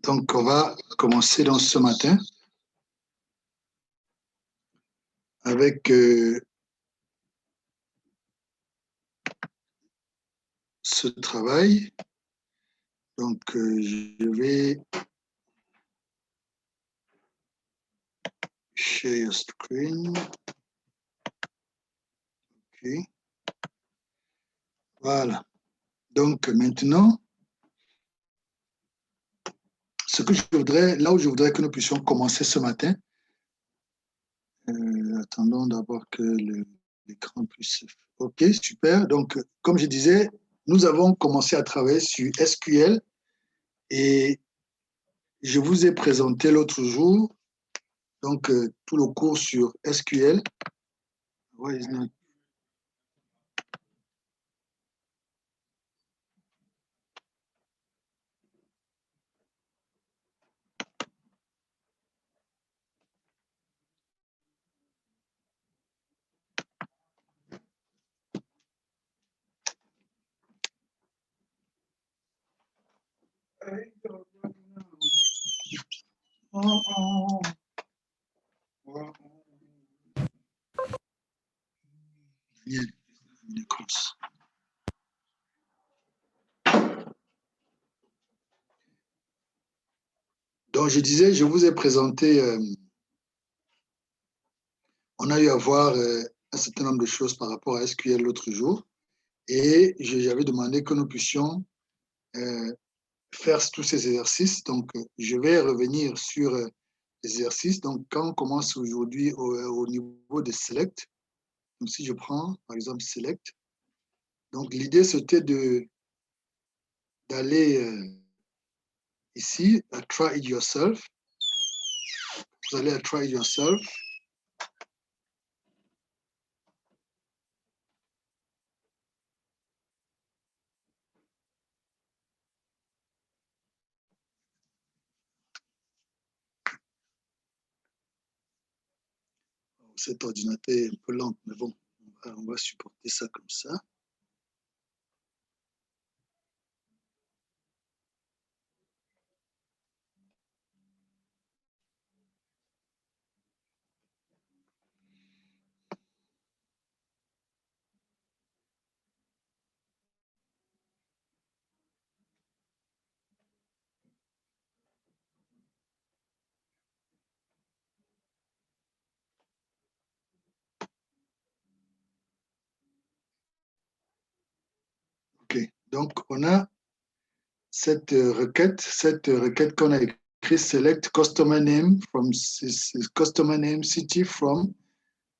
Donc, on va commencer dans ce matin avec ce travail. Donc, je vais share your screen. OK. Voilà. Donc, maintenant, là où je voudrais que nous puissions commencer ce matin, attendons d'abord que l'écran puisse... OK, super. Donc, comme je disais, nous avons commencé à travailler sur SQL et je vous ai présenté l'autre jour donc tout le cours sur SQL. Why is not... Donc, je disais, je vous ai présenté, on a eu à voir un certain nombre de choses par rapport à SQL l'autre jour, et j'avais demandé que nous puissions faire tous ces exercices. Donc, je vais revenir sur les exercices. Donc, quand on commence aujourd'hui au niveau de Select, donc si je prends, par exemple, Select, donc l'idée, c'était d'aller ici, à Try It Yourself. Vous allez à Try It Yourself. Cet ordinateur est un peu lent, mais bon, on va supporter ça comme ça. OK. Donc, on a cette requête qu'on a écrite, select customer name city from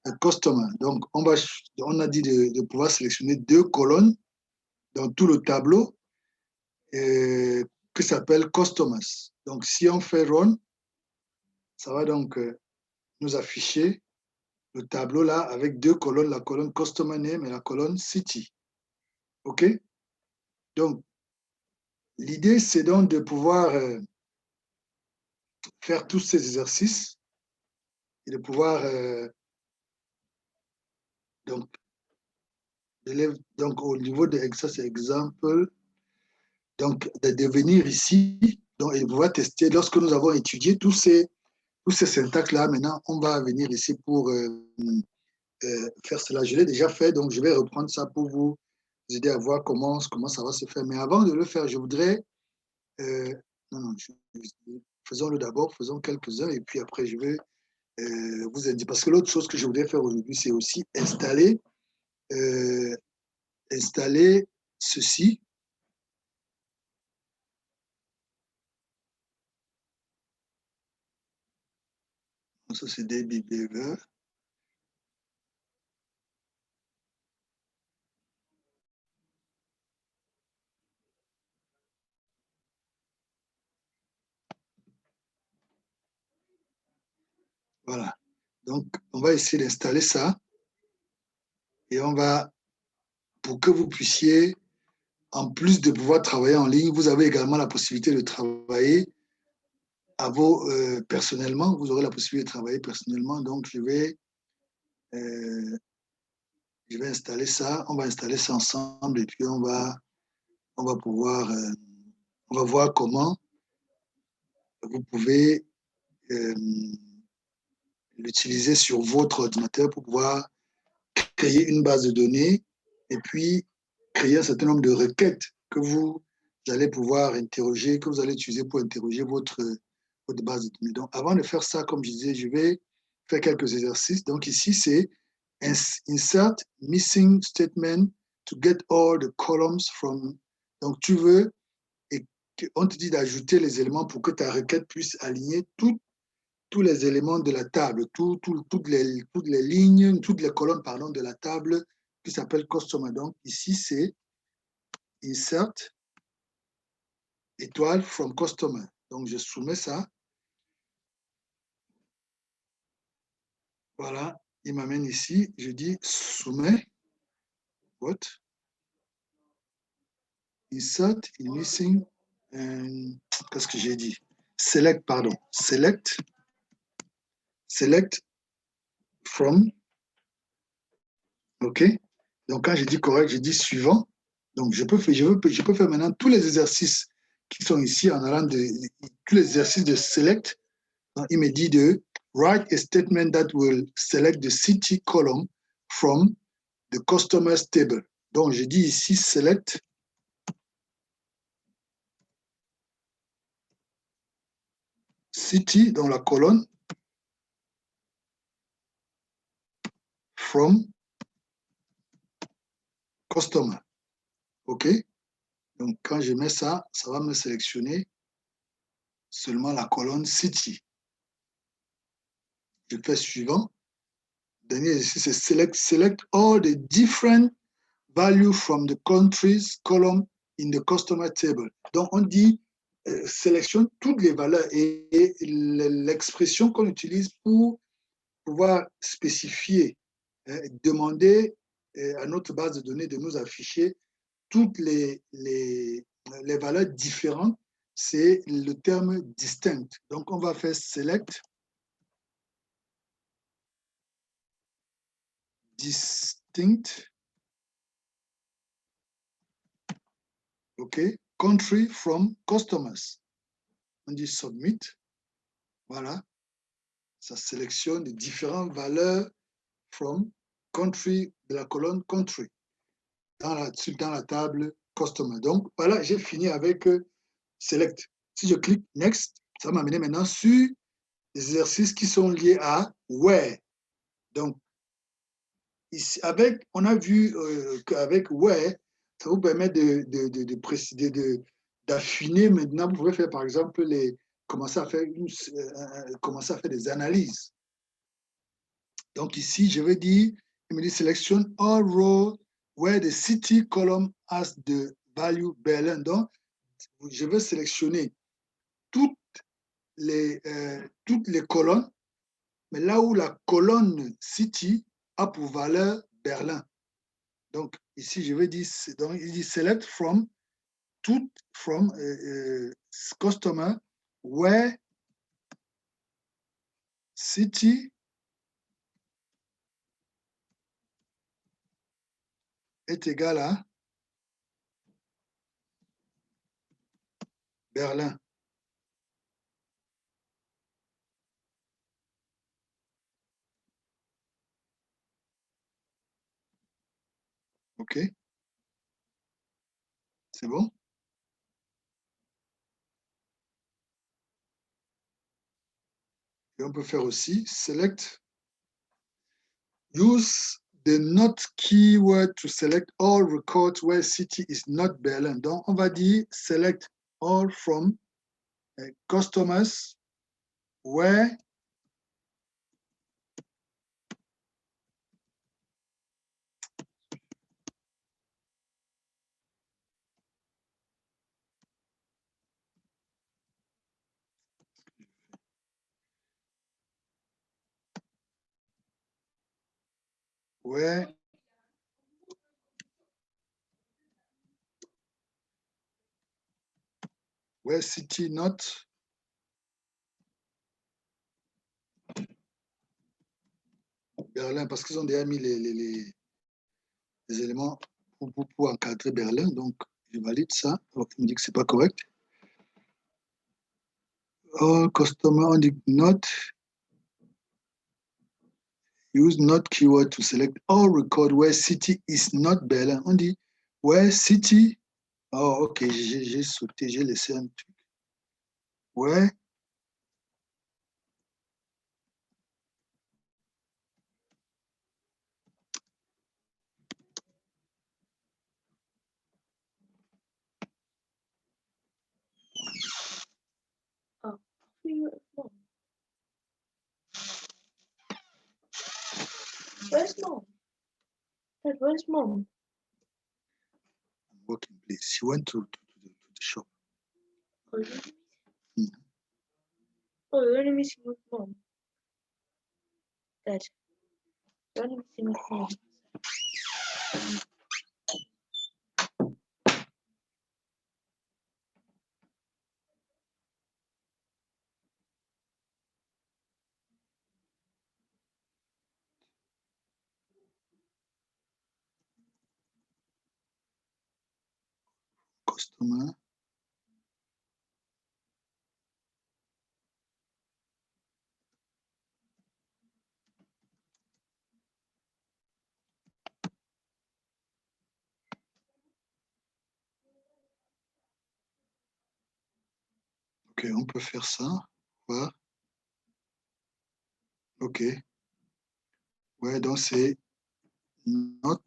a customer. Donc, on a dit de pouvoir sélectionner deux colonnes dans tout le tableau qui s'appelle customers. Donc, si on fait run, ça va donc nous afficher le tableau là avec deux colonnes, la colonne customer name et la colonne city. OK? Donc, l'idée, c'est donc de pouvoir faire tous ces exercices et de pouvoir donc au niveau de ça, c'est exemple, donc de venir ici donc, et de pouvoir tester. Lorsque nous avons étudié tous ces syntaxes-là, maintenant, on va venir ici pour faire cela. Je l'ai déjà fait, donc je vais reprendre ça pour vous aider à voir comment ça va se faire. Mais avant de le faire, je voudrais... non, faisons-le d'abord, faisons quelques-uns, et puis après, je vais vous indiquer. Parce que l'autre chose que je voudrais faire aujourd'hui, c'est aussi installer ceci. Ça, c'est DB-Beaver. Voilà. Donc, on va essayer d'installer ça. Et on va, pour que vous puissiez, en plus de pouvoir travailler en ligne, vous avez également la possibilité de travailler personnellement. Vous aurez la possibilité de travailler personnellement. Donc, je vais installer ça. On va installer ça ensemble et puis on va pouvoir, on va voir comment vous pouvez l'utiliser sur votre ordinateur pour pouvoir créer une base de données et puis créer un certain nombre de requêtes que vous allez pouvoir interroger, que vous allez utiliser pour interroger votre base de données. Donc, avant de faire ça, comme je disais, je vais faire quelques exercices. Donc, ici, c'est insert missing statement to get all the columns from. Donc, tu veux, et on te dit d'ajouter les éléments pour que ta requête puisse aligner tous les éléments de la table, toutes les lignes, toutes les colonnes pardon, de la table qui s'appelle customer. Donc, ici, c'est insert étoile from customer. Donc, je soumets ça. Voilà, il m'amène ici. Je dis soumets. What? Insert in missing. Qu'est-ce que j'ai dit? Select, pardon. Select from. OK? Donc, quand je dis correct, je dis suivant. Donc, je peux faire maintenant tous les exercices qui sont ici en allant tous les exercices de select. Donc, il me dit de write a statement that will select the city column from the customer's table. Donc, je dis ici select city dans la colonne from customer. OK? Donc, quand je mets ça, ça va me sélectionner seulement la colonne city. Je fais suivant. Dernier exercice, c'est select all the different values from the countries column in the customer table. Donc, on dit sélectionne toutes les valeurs et l'expression qu'on utilise pour pouvoir spécifier, demander à notre base de données de nous afficher toutes les valeurs différentes, c'est le terme distinct. Donc, on va faire select distinct, OK, country from customers. On dit submit, voilà, ça sélectionne les différentes valeurs from country, de la colonne country, dans la table customer. Donc, voilà, j'ai fini avec select. Si je clique next, ça va m'amener maintenant sur les exercices qui sont liés à where. Donc, ici, on a vu qu'avec where, ça vous permet de préciser, d'affiner. Maintenant, vous pouvez faire, par exemple, commencer à faire des analyses. Donc ici, je vais dire, il me dit select all rows where the city column has the value Berlin. Donc, je vais sélectionner toutes les colonnes, mais là où la colonne city a pour valeur Berlin. Donc, ici, je vais dire, donc, il dit select from customer where city est égal à Berlin. OK? C'est bon? Et on peut faire aussi select, use the not keyword to select all records where city is not Berlin. Donc, on va dire select all from customers where city not Berlin, parce qu'ils ont déjà mis les éléments pour encadrer Berlin. Donc, je valide ça. Donc, il me dit que ce n'est pas correct. All customer on the not use not keyword to select all record where city is not Berlin. On dit where city. Oh, ok, j'ai sauté, j'ai laissé un truc. Where Oh, where's mom? Dad, where's mom? working place. She went to the shop. Oh, you're only missing with mom. Dad, you're only missing with mom. Customer. Ok, on peut faire ça. Ouais. Ok. Ouais, donc c'est not.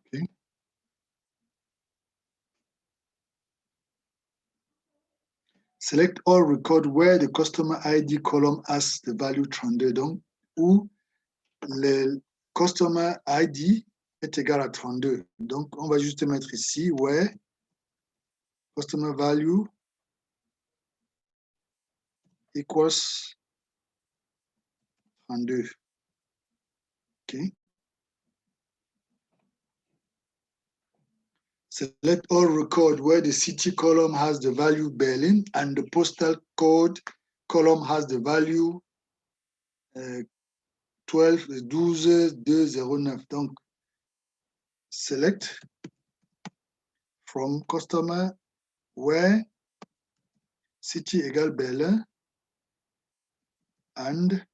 Ok. Select all record where the customer ID column has the value 32. Donc, où le customer ID est égal à 32. Donc, on va juste mettre ici where customer value equals 32. Okay. Select all record where the city column has the value Berlin and the postal code column has the value 12-209. Donc, select from customer where city égale Berlin and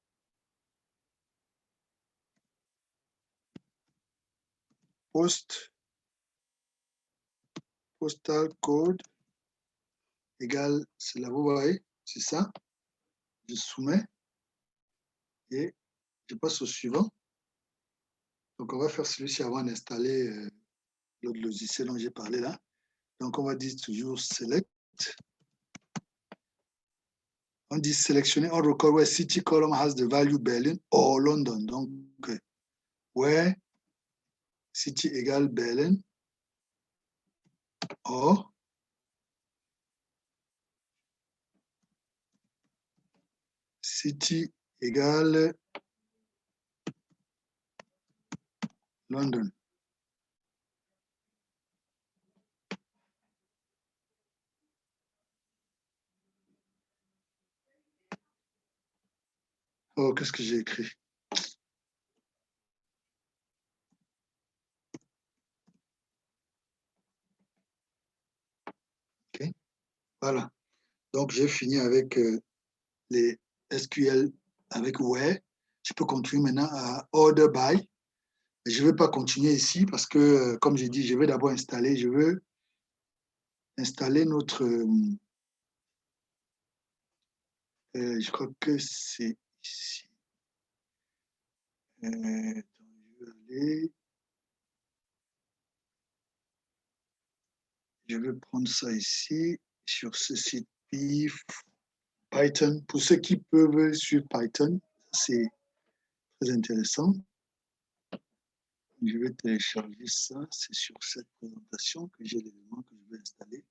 postal code égale, c'est là, vous voyez, c'est ça. Je soumets et je passe au suivant. Donc, on va faire celui-ci avant d'installer l'autre logiciel dont j'ai parlé là. Donc, on va dire toujours select. On dit sélectionner un record where city column has the value Berlin or London. Donc, where city égale Berlin or city égale London. Oh, qu'est-ce que j'ai écrit? OK. Voilà. Donc, j'ai fini avec les SQL avec where. Je peux continuer maintenant à order by. Je ne vais pas continuer ici parce que, comme j'ai dit, je vais d'abord installer, je veux installer notre, je crois que c'est ici. Je vais aller, je vais prendre ça ici, sur ce site PIF, Python. Pour ceux qui peuvent suivre Python, c'est très intéressant. Je vais télécharger ça, c'est sur cette présentation que j'ai l'élément que je vais installer.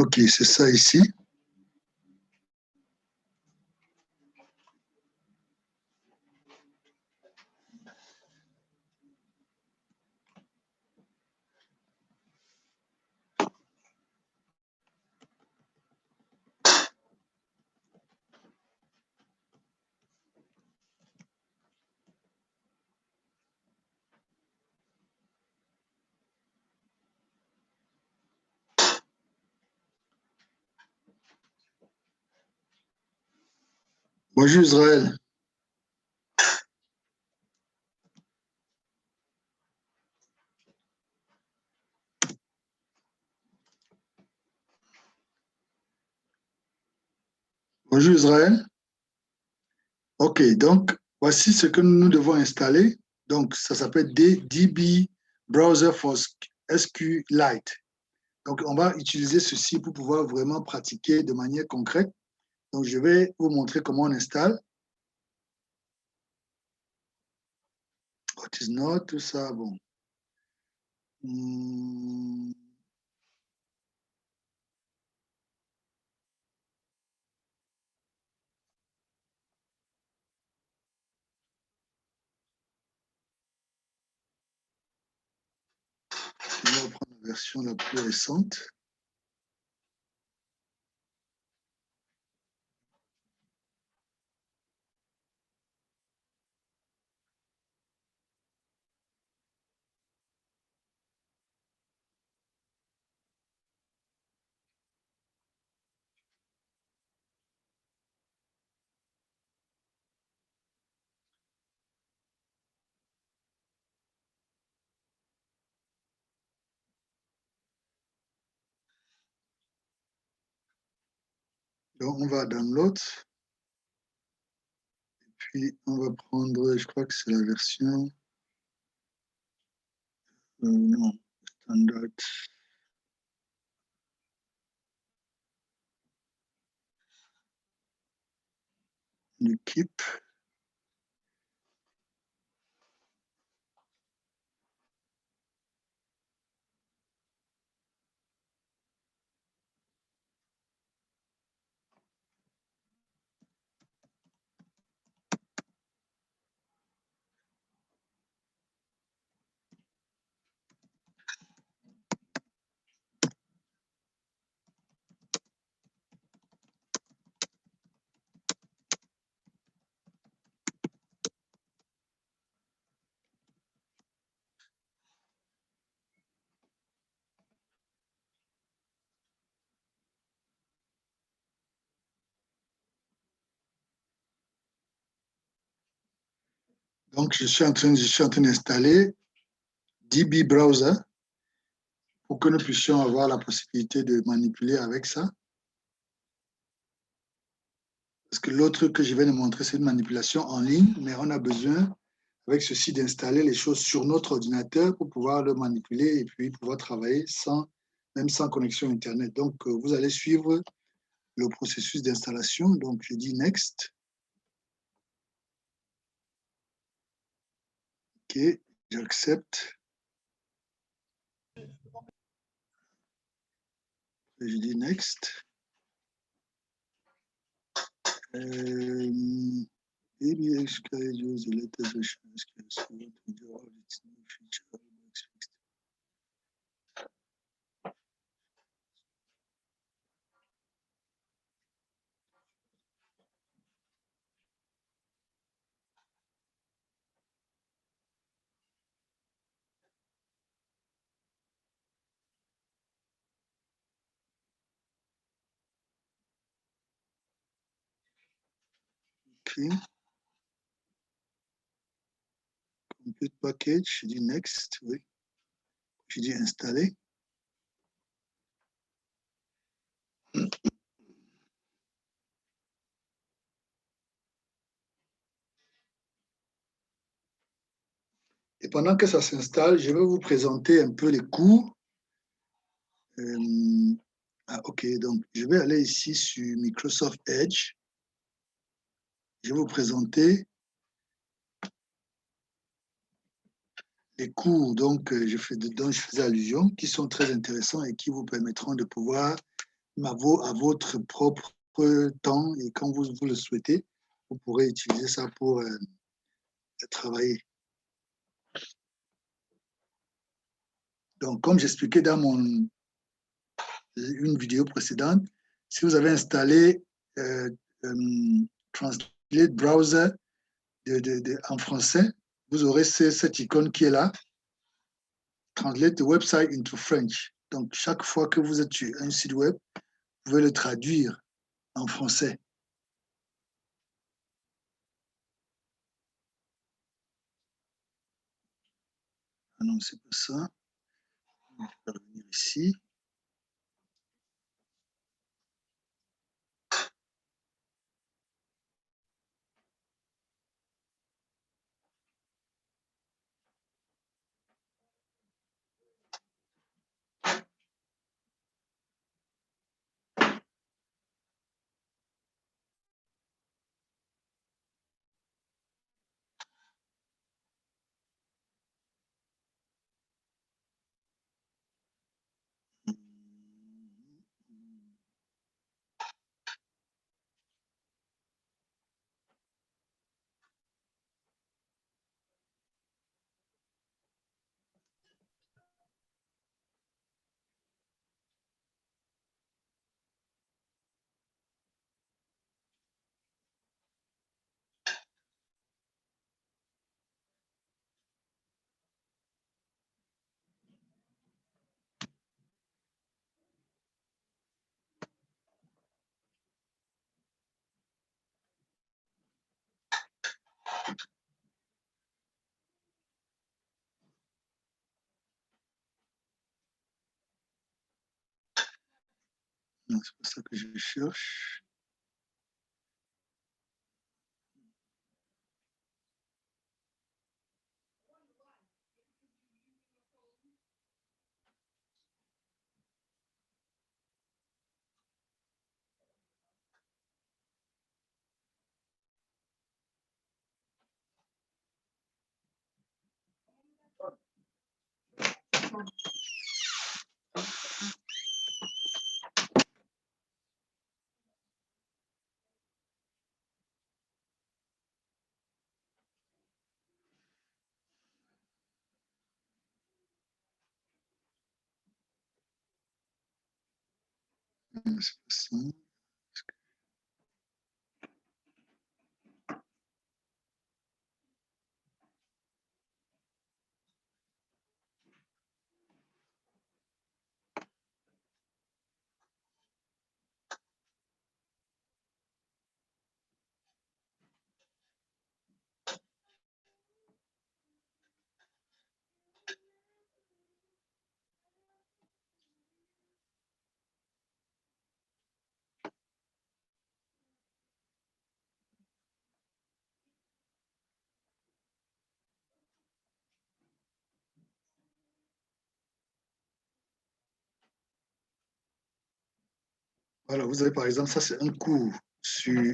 Ok, c'est ça ici. Bonjour Israël. Bonjour Israël. Ok, donc voici ce que nous devons installer. Donc ça s'appelle DB Browser for SQLite. Donc on va utiliser ceci pour pouvoir vraiment pratiquer de manière concrète. Donc je vais vous montrer comment on installe. What is not, tout ça, bon. Hmm. On va prendre la version la plus récente. Donc on va download. Puis on va prendre, je crois que c'est la version. Non, standard. Du keep. Donc je suis en train d'installer DB Browser pour que nous puissions avoir la possibilité de manipuler avec ça. Parce que l'autre que je vais vous montrer, c'est une manipulation en ligne, mais on a besoin, avec ceci, d'installer les choses sur notre ordinateur pour pouvoir le manipuler et puis pouvoir travailler même sans connexion Internet. Donc, vous allez suivre le processus d'installation. Donc, je dis Next. OK, j'accepte. Je dis Next. Maybe SQL use the latest version of SQL so that we do all its new feature. OK. Complete package, je dis next, oui. Je dis installer. Et pendant que ça s'installe, je vais vous présenter un peu les cours. OK, donc je vais aller ici sur Microsoft Edge. Je vais vous présenter les cours dont je faisais allusion, qui sont très intéressants et qui vous permettront de pouvoir, à votre propre temps et quand vous le souhaitez, vous pourrez utiliser ça pour travailler. Donc, comme j'expliquais dans une vidéo précédente, si vous avez installé Translate Browser en français, vous aurez cette icône qui est là, Translate the website into French. Donc, chaque fois que vous êtes sur un site web, vous pouvez le traduire en français. Ah non, c'est pas ça. On va revenir ici. Non, c'est pas ça que je cherche. Non, c'est pas ça. Voilà, vous avez par exemple, ça c'est un cours sur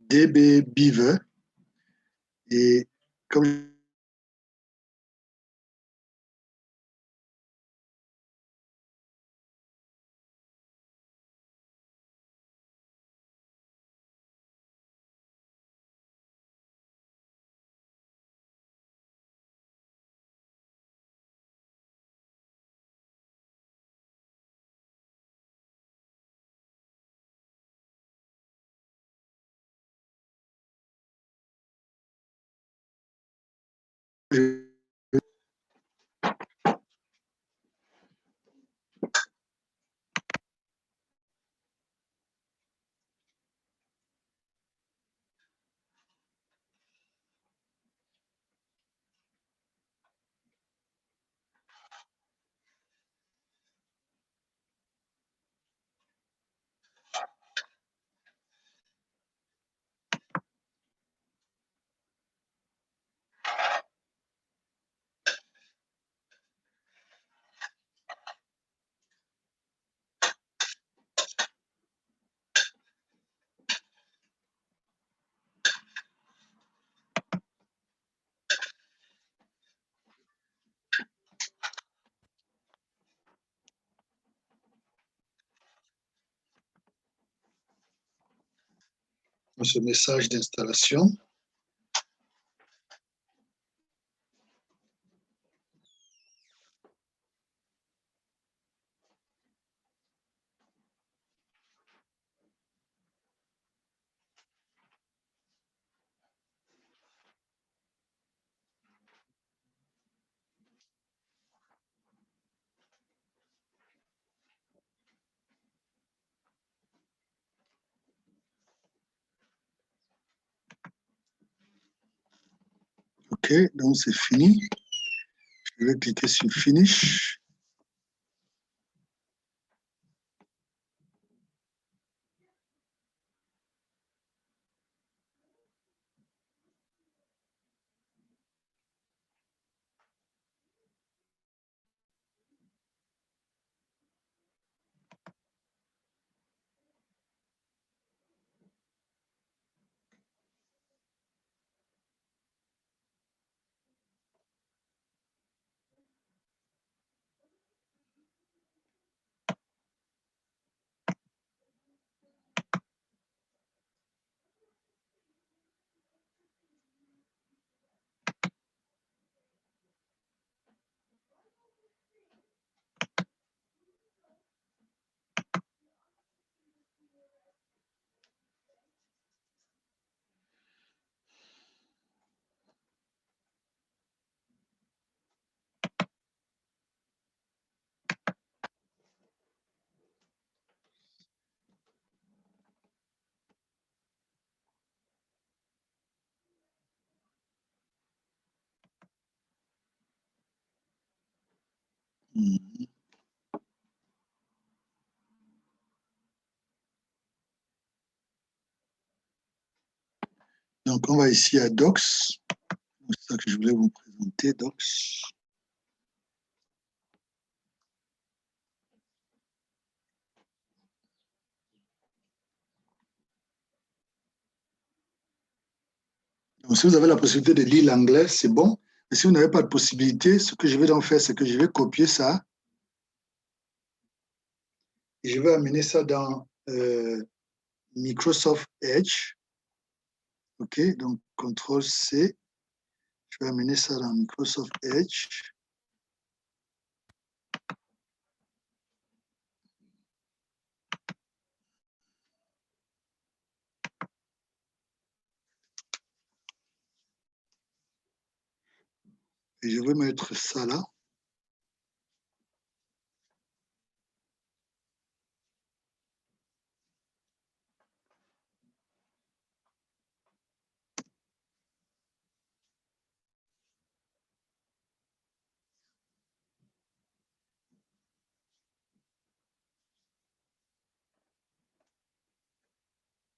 DB Beaver. Et comme ce message d'installation. OK, donc c'est fini. Je vais cliquer sur Finish. Donc, on va ici à Docs. C'est ça que je voulais vous présenter, Docs. Donc, si vous avez la possibilité de lire l'anglais, c'est bon. Mais si vous n'avez pas de possibilité, ce que je vais donc faire, c'est que je vais copier ça et je vais amener ça dans Microsoft Edge. OK, donc CTRL-C. Je vais amener ça dans Microsoft Edge. Et je vais mettre ça là.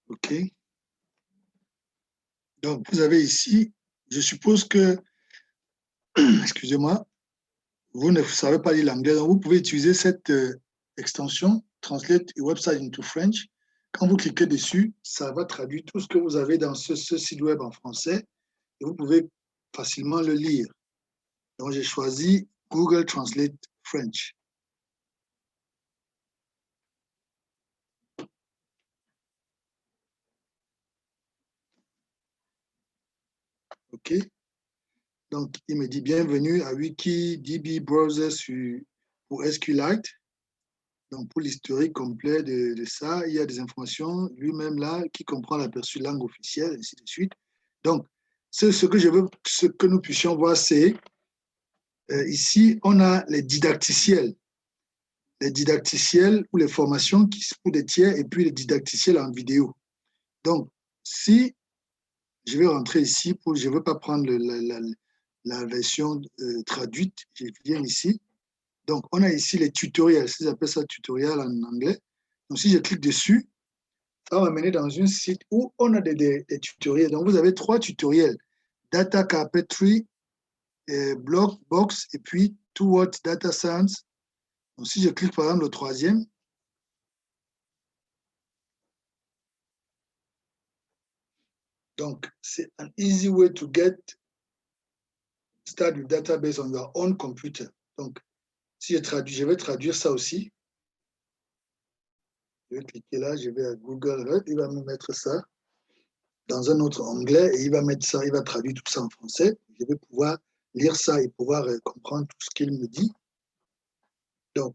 OK. Donc, vous avez ici, je suppose que, excusez-moi, vous ne savez pas lire l'anglais, donc vous pouvez utiliser cette extension Translate Website into French. Quand vous cliquez dessus, ça va traduire tout ce que vous avez dans ce site web en français et vous pouvez facilement le lire. Donc, j'ai choisi Google Translate French. OK. Donc, il me dit bienvenue à WikiDB Browser pour SQLite. Donc, pour l'historique complet de ça, il y a des informations lui-même là qui comprend l'aperçu langue officielle, et ainsi de suite. Donc, ce que je veux ce que nous puissions voir, c'est ici, on a les didacticiels. Les didacticiels ou les formations qui sont pour des tiers et puis les didacticiels en vidéo. Donc, si je vais rentrer ici, je ne veux pas prendre la version traduite, je viens ici. Donc, on a ici les tutoriels, ils appellent ça tutoriel en anglais. Donc, si je clique dessus, ça va m'amener dans un site où on a des tutoriels. Donc, vous avez 3 tutoriels. Data Carpentry, Blockbox et puis Towards Data Science. Donc, si je clique par exemple le 3e, donc, c'est an easy way to get started with database on your own computer. Donc, si je vais traduire ça aussi. Je vais cliquer là, je vais à Google, il va me mettre ça. dans un autre onglet et il va mettre ça, il va traduire tout ça en français. Je vais pouvoir lire ça et pouvoir comprendre tout ce qu'il me dit. Donc,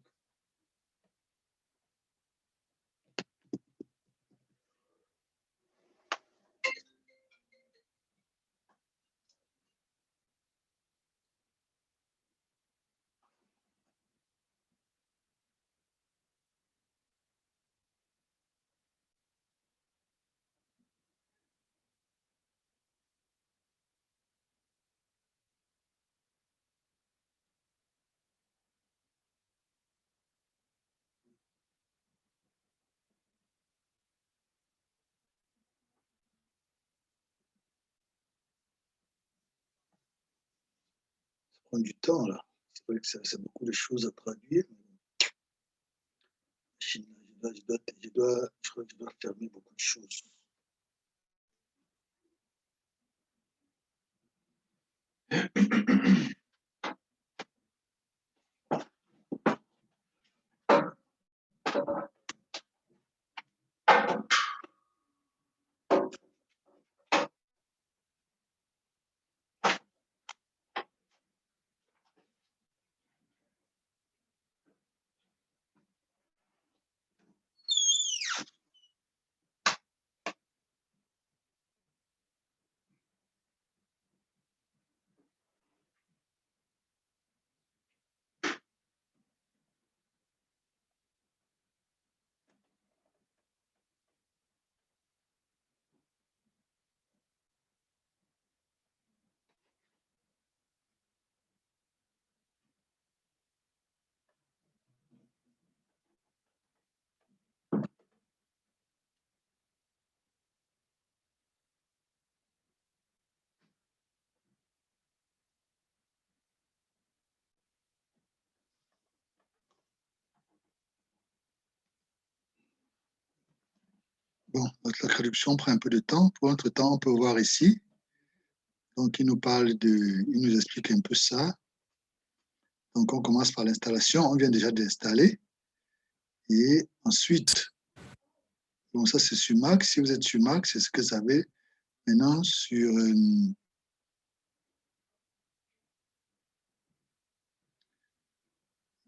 ça prend du temps là. C'est vrai que c'est beaucoup de choses à traduire. Je crois que je dois fermer beaucoup de choses. Bon, la traduction prend un peu de temps. Pour notre temps, on peut voir ici. Donc, il nous explique un peu ça. Donc, on commence par l'installation. On vient déjà d'installer. Et ensuite, bon, ça c'est sur Mac. Si vous êtes sur Mac, c'est ce que vous avez. Maintenant,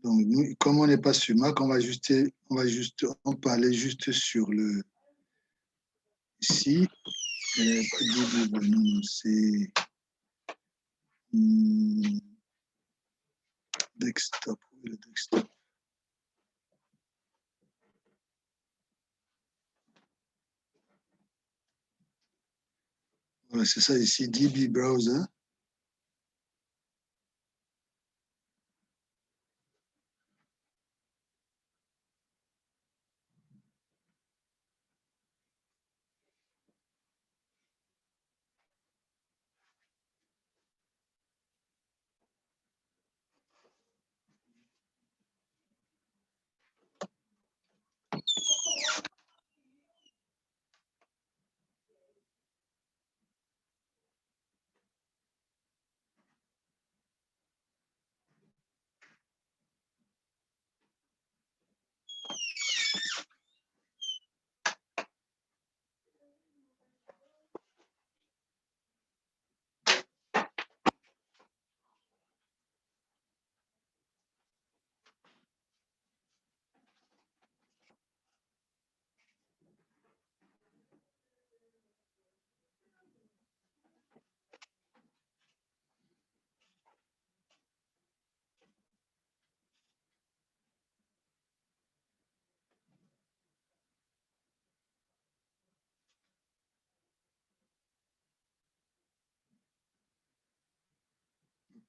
donc, nous, comme on n'est pas sur Mac, on peut aller juste sur le ici. C'est desktop. Le desktop. Voilà, c'est ça ici, DB Browser.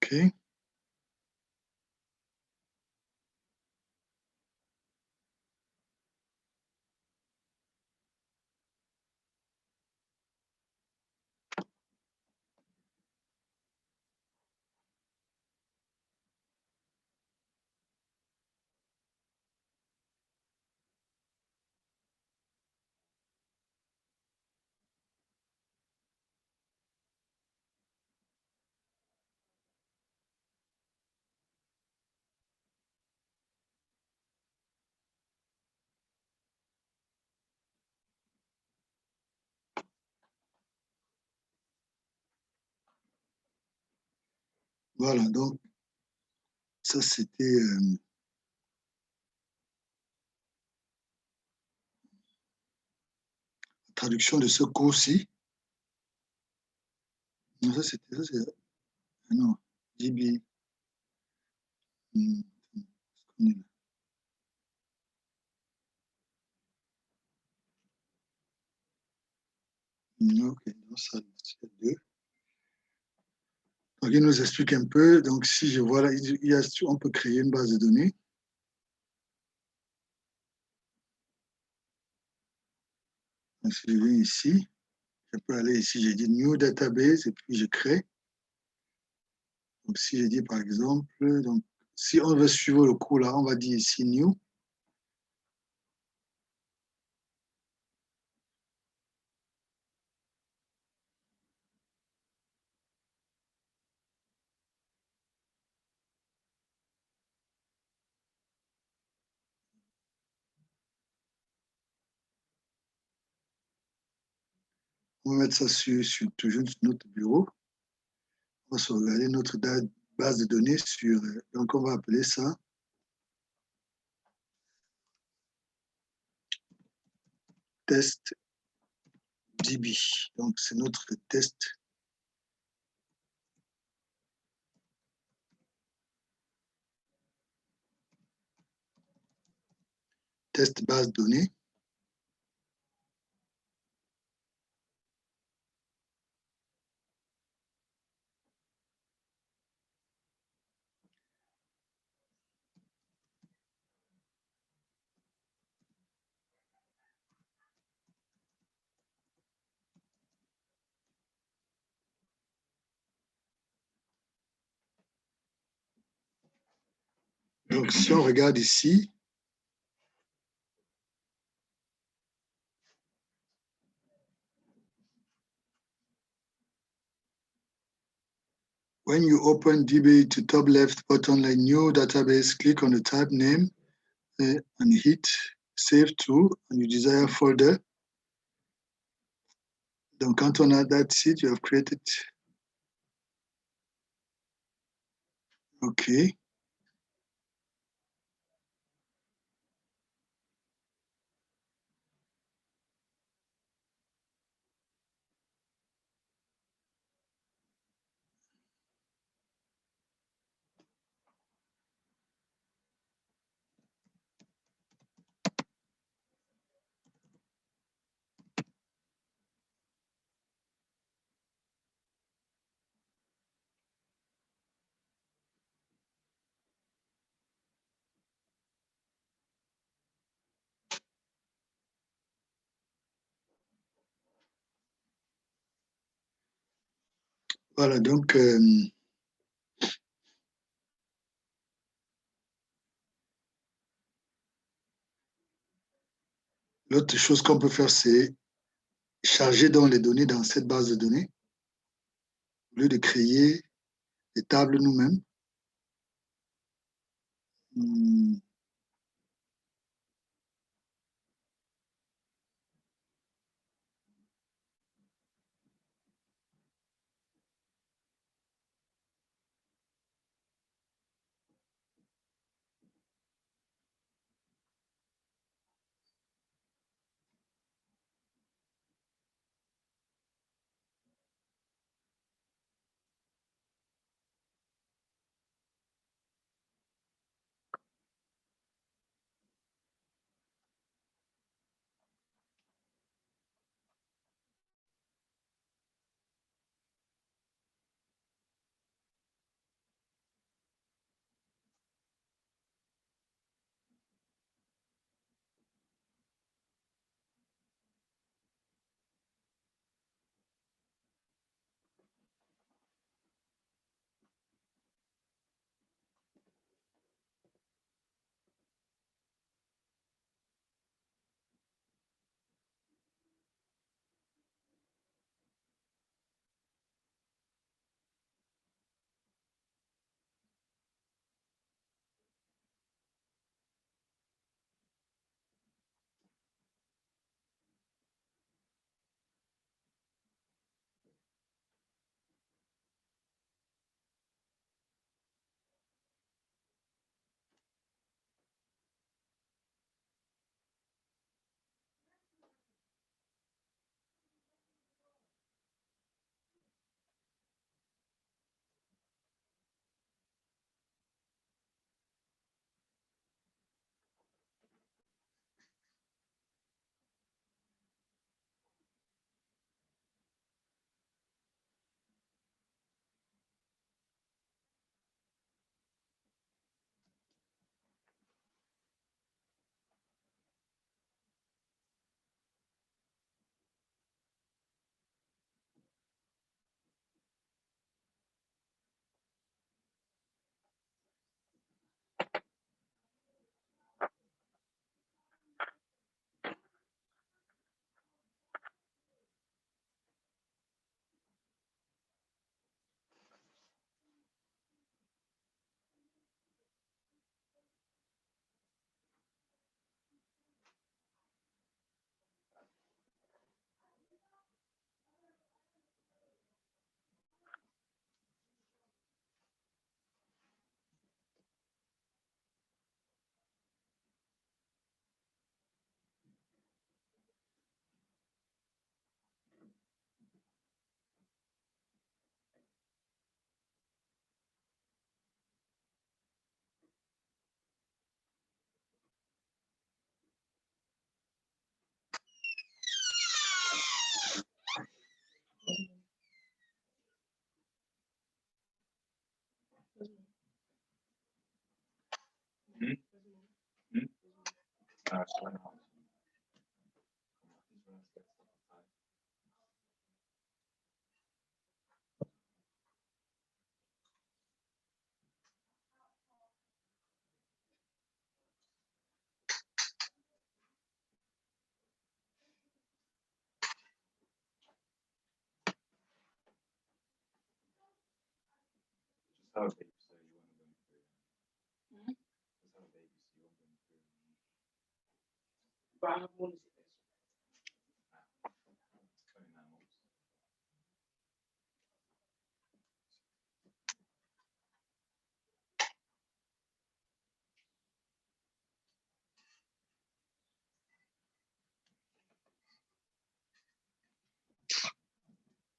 OK. Voilà, donc ça c'était la traduction de ce cours-ci. Non, ça c'est, ah non, JB. Hmm, on est là. Ok, donc ça, c'est deux. Donc, il nous explique un peu. Donc, si je vois là, on peut créer une base de données. Donc, si je viens ici, je peux aller ici, j'ai dit New Database et puis je crée. Donc, si je dis par exemple, donc, si on veut suivre le cours là, on va dire ici New. On va mettre ça toujours sur notre bureau. On va sauvegarder notre base de données sur. Donc, on va appeler ça test DB. Donc, c'est notre test base de données. Donc, si on regarde ici, when you open DB to top left button like new database, click on the type name and hit save to on your desired folder. Donc, quand on a that's it, you have created. OK. Voilà, donc l'autre chose qu'on peut faire, c'est charger dans les données dans cette base de données au lieu de créer des tables nous-mêmes. Hmm.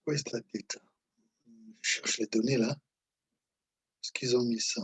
Où est la tête? Je cherche les données là. Est-ce qu'ils ont mis ça?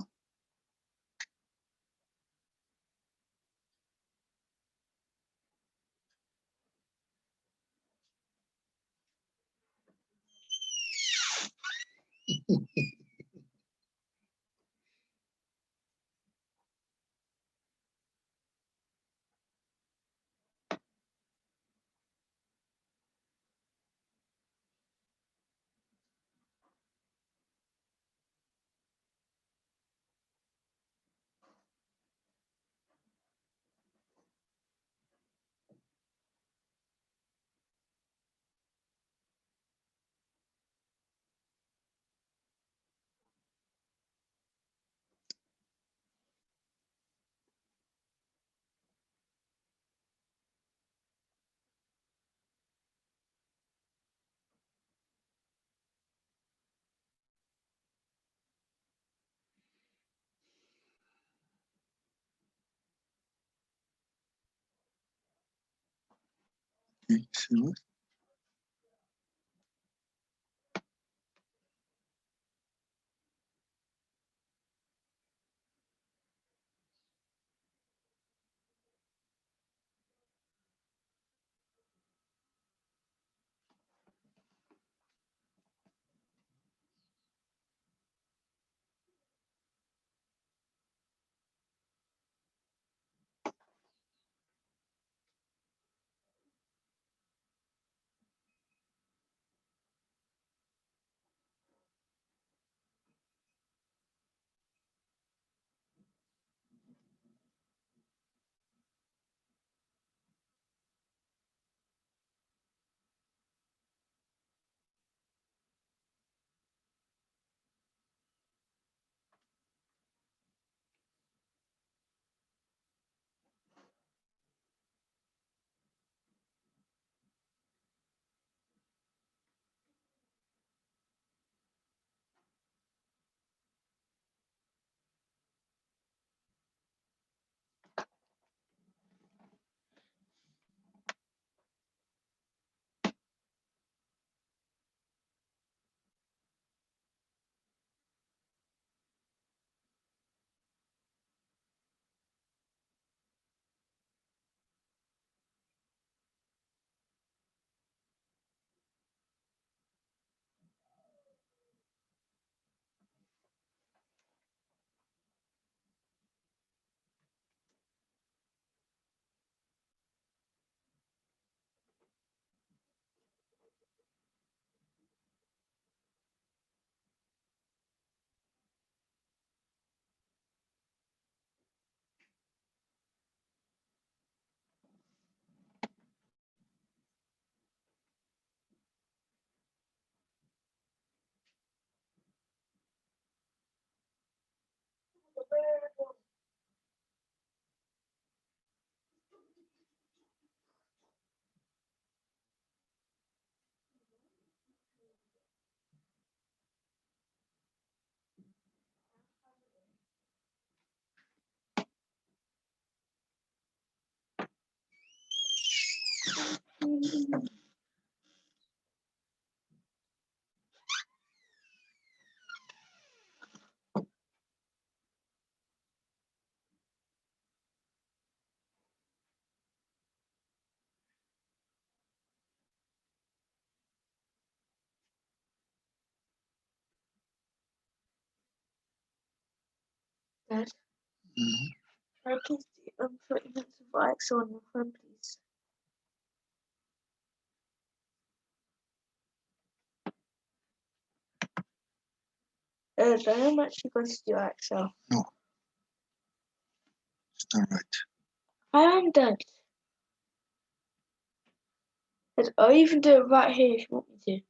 Oui, c'est vrai. Dad, Mhm. I can see fragments of Excel on your phone, please. I am actually going to do Excel. No, it's not right. I am done. I'll even do it right here if you want me to.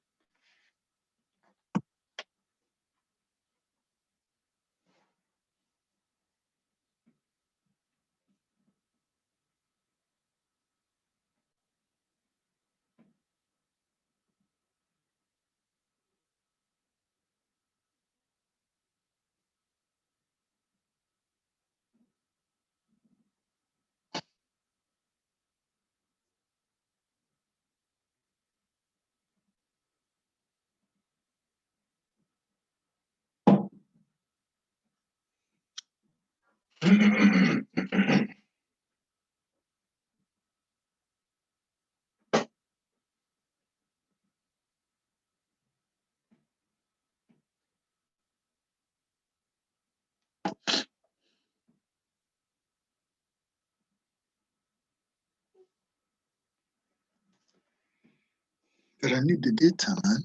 But I need the data, man.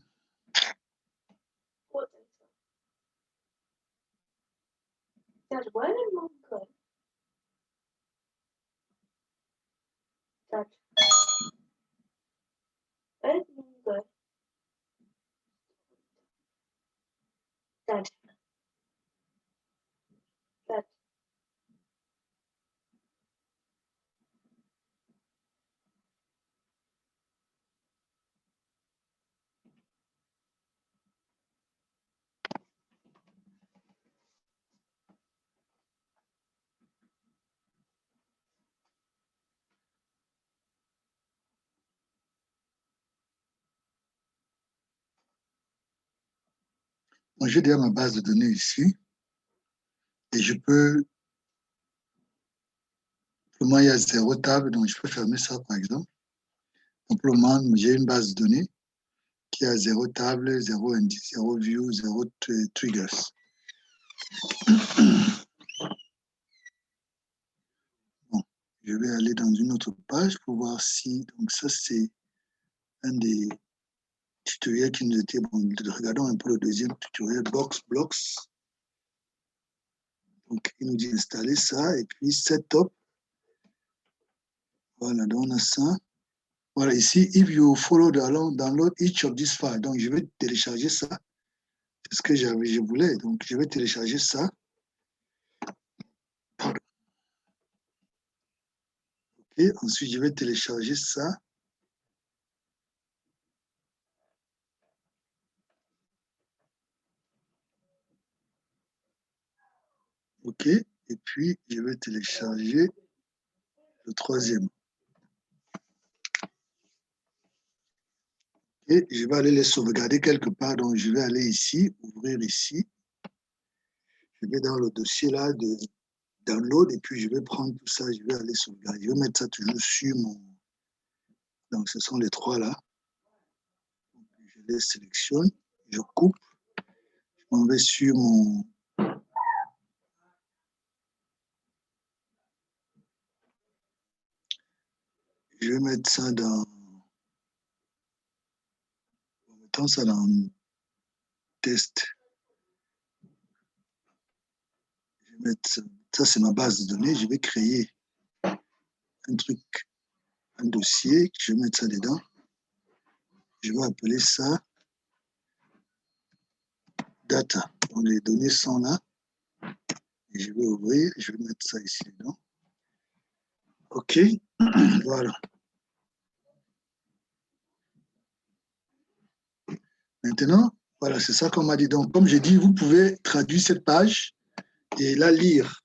What data? Dad, where did Mom go? Dad. Where did Mom go? Dad. Dad. Moi, j'ai déjà ma base de données ici. Et je peux, pour moi, il y a 0 table, donc je peux fermer ça, par exemple. Donc, pour le moment, j'ai une base de données qui a 0 table, 0 indice, 0 view, 0 triggers. Bon, je vais aller dans une autre page pour voir si, donc ça, c'est un des tutoriels qui nous était, bon, regardons un peu le deuxième tutoriel, Box Blocks. Donc, il nous dit installer ça, et puis Setup. Voilà, donc on a ça. Voilà, ici, if you follow along, download each of these files. Donc, je vais télécharger ça. C'est ce que je voulais. Donc, je vais télécharger ça. Pardon. OK, ensuite, je vais télécharger ça. OK, et puis, je vais télécharger le troisième. Et je vais aller les sauvegarder quelque part. Donc, je vais aller ici, ouvrir ici. Je vais dans le dossier là de download et puis je vais prendre tout ça. Je vais aller sauvegarder. Je vais mettre ça toujours sur mon... Donc, ce sont les 3 là. Je les sélectionne. Je coupe. Je m'en vais sur mon... Je vais mettre ça dans... En mettant ça dans test. Je vais mettre ça. Ça, c'est ma base de données. Je vais créer un truc, un dossier. Je vais mettre ça dedans. Je vais appeler ça data. Donc, les données sont là. Et je vais ouvrir. Je vais mettre ça ici dedans. OK. Voilà. Maintenant, voilà, c'est ça qu'on m'a dit. Donc, comme j'ai dit, vous pouvez traduire cette page et la lire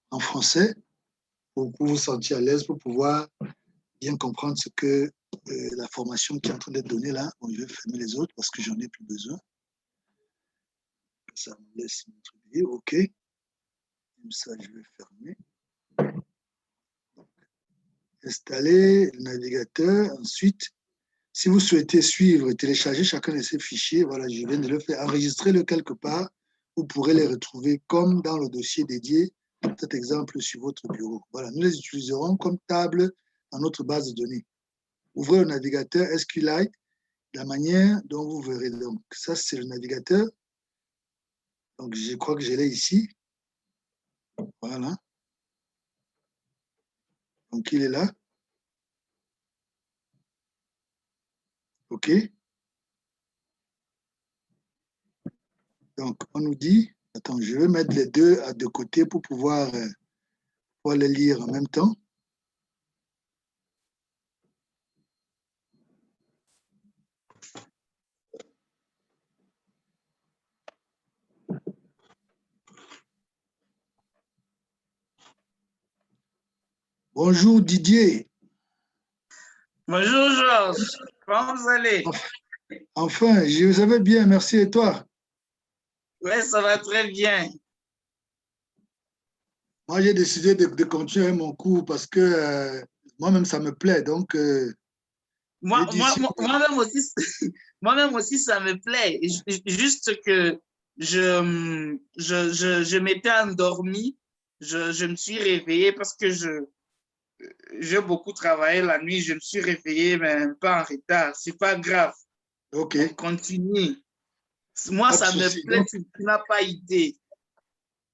en français pour vous sentir à l'aise, pour pouvoir bien comprendre ce que la formation qui est en train d'être donnée là. Bon, je vais fermer les autres parce que j'en ai plus besoin. Ça me laisse m'introduire. OK. Comme ça, je vais fermer. Donc, installer le navigateur. Ensuite, si vous souhaitez suivre et télécharger chacun de ces fichiers, voilà, je viens de le faire. Enregistrez-le quelque part. Vous pourrez les retrouver comme dans le dossier dédié cet exemple sur votre bureau. Voilà, nous les utiliserons comme table dans notre base de données. Ouvrez le navigateur SQLite, la manière dont vous verrez. Donc, ça, c'est le navigateur. Donc, je crois que je l'ai ici. Voilà. Donc, il est là. OK. Donc, on nous dit, attends, je vais mettre les deux à deux côtés pour pouvoir les lire en même temps. Bonjour Didier. Bonjour Georges, comment vous allez? Enfin, je vous avais bien, merci et toi? Oui, ça va très bien. Moi, j'ai décidé de continuer mon cours parce que moi-même, ça me plaît. Donc, j'ai dit si... Moi-même aussi, moi-même aussi, ça me plaît. Juste que je m'étais endormi, je me suis réveillé parce que j'ai beaucoup travaillé la nuit, je me suis réveillé, mais un peu en retard. C'est pas grave. OK, On continue. Moi, pas de ça me souci. plaît, Donc, tu n'as pas idée.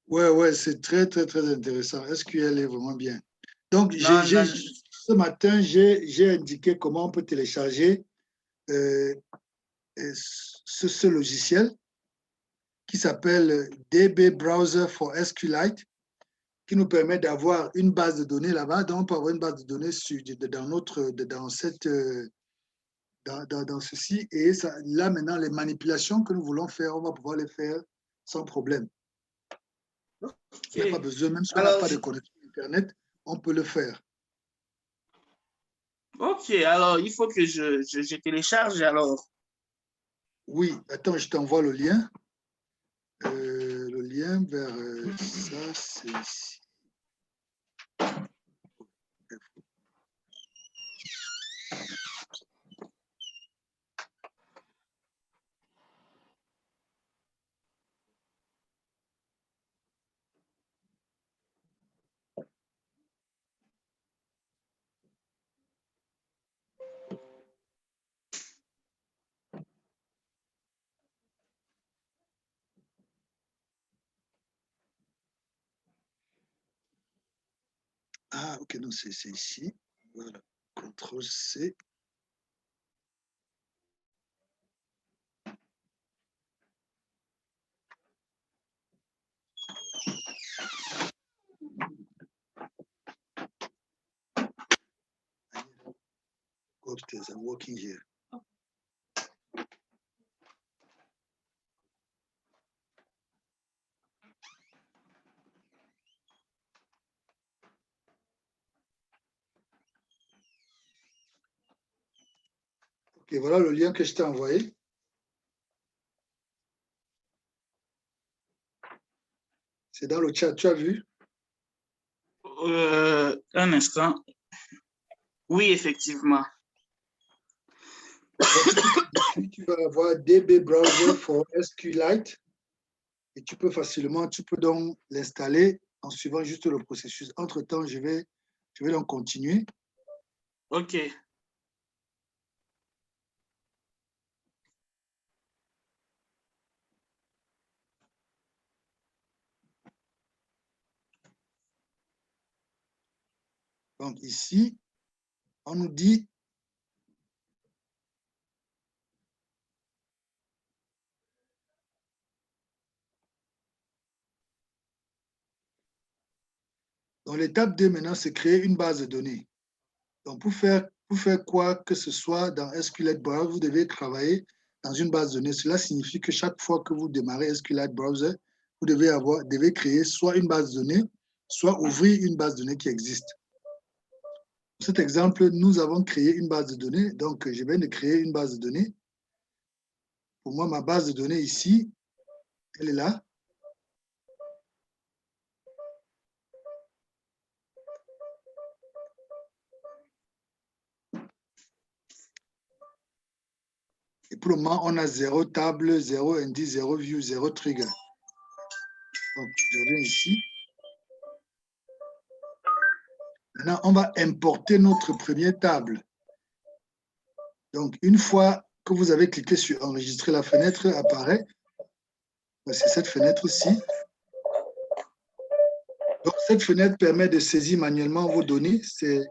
ouais, c'est très, très, très intéressant. SQL est vraiment bien. Donc, Non, non, ce matin, j'ai indiqué comment on peut télécharger euh, ce logiciel qui s'appelle DB Browser for SQLite, qui nous permet d'avoir une base de données là-bas. Donc, on peut avoir une base de données dans ceci. Et ça, là, maintenant, les manipulations que nous voulons faire, on va pouvoir les faire sans problème. Il n'y a pas ok. besoin, même si on n'a Alors, pas de connexion Internet, on peut le faire. ok, alors il faut que je télécharge alors. Oui, attends, je t'envoie le lien. Le lien vers ça, c'est ici. Ah, ok, non, c'est ici. Voilà, CTRL-C. Go upstairs, I'm working here. Ok, voilà le lien que je t'ai envoyé. C'est dans le chat, tu as vu? Un instant. Oui, effectivement. Tu vas avoir DB Browser for SQLite et tu peux donc l'installer en suivant juste le processus. Entre-temps, je vais donc continuer. OK. Donc ici, on nous dit dans l'étape 2 maintenant, c'est créer une base de données. Donc pour faire quoi que ce soit dans SQLite Browser, vous devez travailler dans une base de données. Cela signifie que chaque fois que vous démarrez SQLite Browser, vous devez créer soit une base de données, soit ouvrir une base de données qui existe. Pour cet exemple, nous avons créé une base de données. Donc, je viens de créer une base de données. Pour moi, ma base de données ici, elle est là. Et pour le moment, on a 0 table, 0 indice, 0 view, 0 trigger. Donc, je viens ici. Maintenant, on va importer notre première table. Donc, une fois que vous avez cliqué sur enregistrer, la fenêtre apparaît. C'est cette fenêtre-ci. Donc, cette fenêtre permet de saisir manuellement vos données. C'est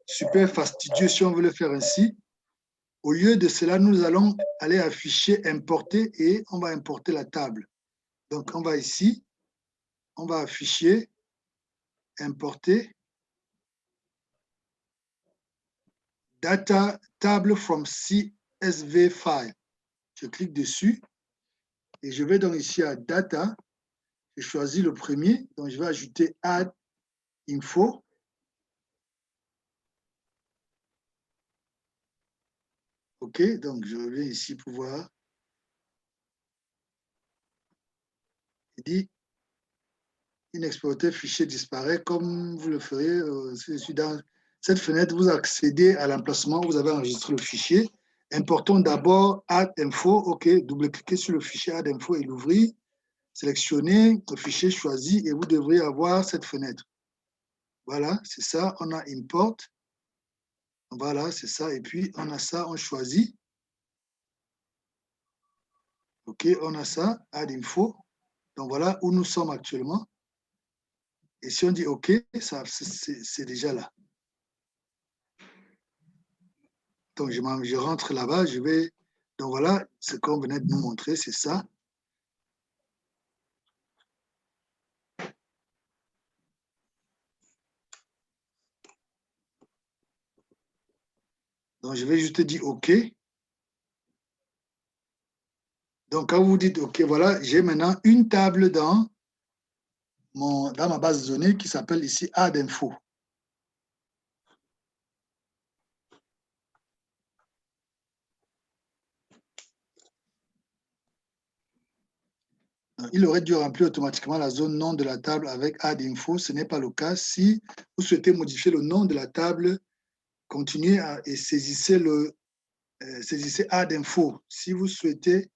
super fastidieux si on veut le faire ainsi. Au lieu de cela, nous allons aller afficher importer et on va importer la table. Donc, on va ici, on va afficher importer data table from CSV file. Je clique dessus et je vais donc ici à data. Je choisis le premier, donc je vais ajouter add info. OK, donc je reviens ici pour voir. Il dit inexporté fichier disparaît comme vous le ferez. Dans cette fenêtre, vous accédez à l'emplacement où vous avez enregistré le fichier. Importons d'abord add info. OK, double-cliquez sur le fichier add info et l'ouvrir. Sélectionnez le fichier choisi et vous devrez avoir cette fenêtre. Voilà, c'est ça. On a import. Voilà, c'est ça. Et puis, on a ça, on choisit. OK, on a ça, add info. Donc, voilà où nous sommes actuellement. Et si on dit OK, c'est déjà là. Donc, je rentre là-bas, je vais... Donc, voilà ce qu'on venait de nous montrer, c'est ça. Donc, je vais juste dire OK. Donc, quand vous dites OK, voilà, j'ai maintenant une table dans ma base de données qui s'appelle ici add info. Il aurait dû remplir automatiquement la zone nom de la table avec add info. Ce n'est pas le cas. Si vous souhaitez modifier le nom de la table, continuez et saisissez add info. Si vous souhaitez,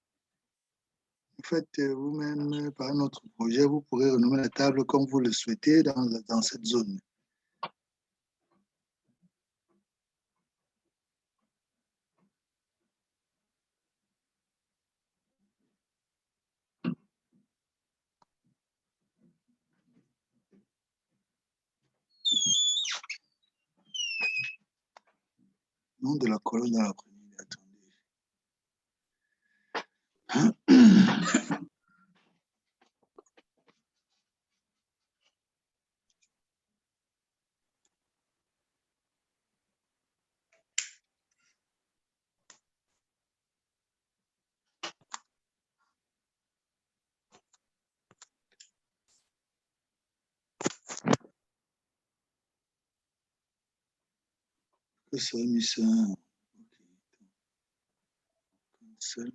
vous faites vous-même par un autre projet, vous pourrez renommer la table comme vous le souhaitez dans cette zone. Nom de la colonne dans la première. Attendez. Que ça a mis ça. Seul.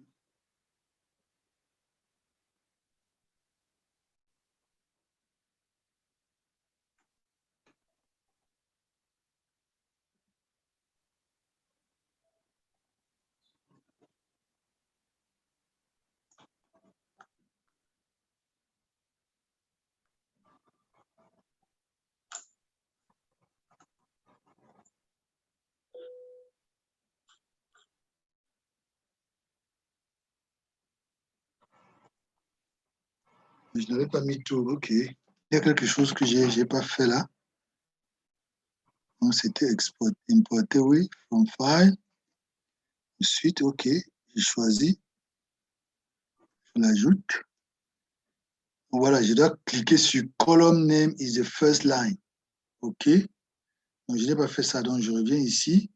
Je n'avais pas mis tout. OK. Il y a quelque chose que je n'ai pas fait là. C'était importer, oui, from file. Ensuite, OK, je choisis, je l'ajoute. Voilà, je dois cliquer sur column name is the first line. OK. Donc, je n'ai pas fait ça, donc je reviens ici.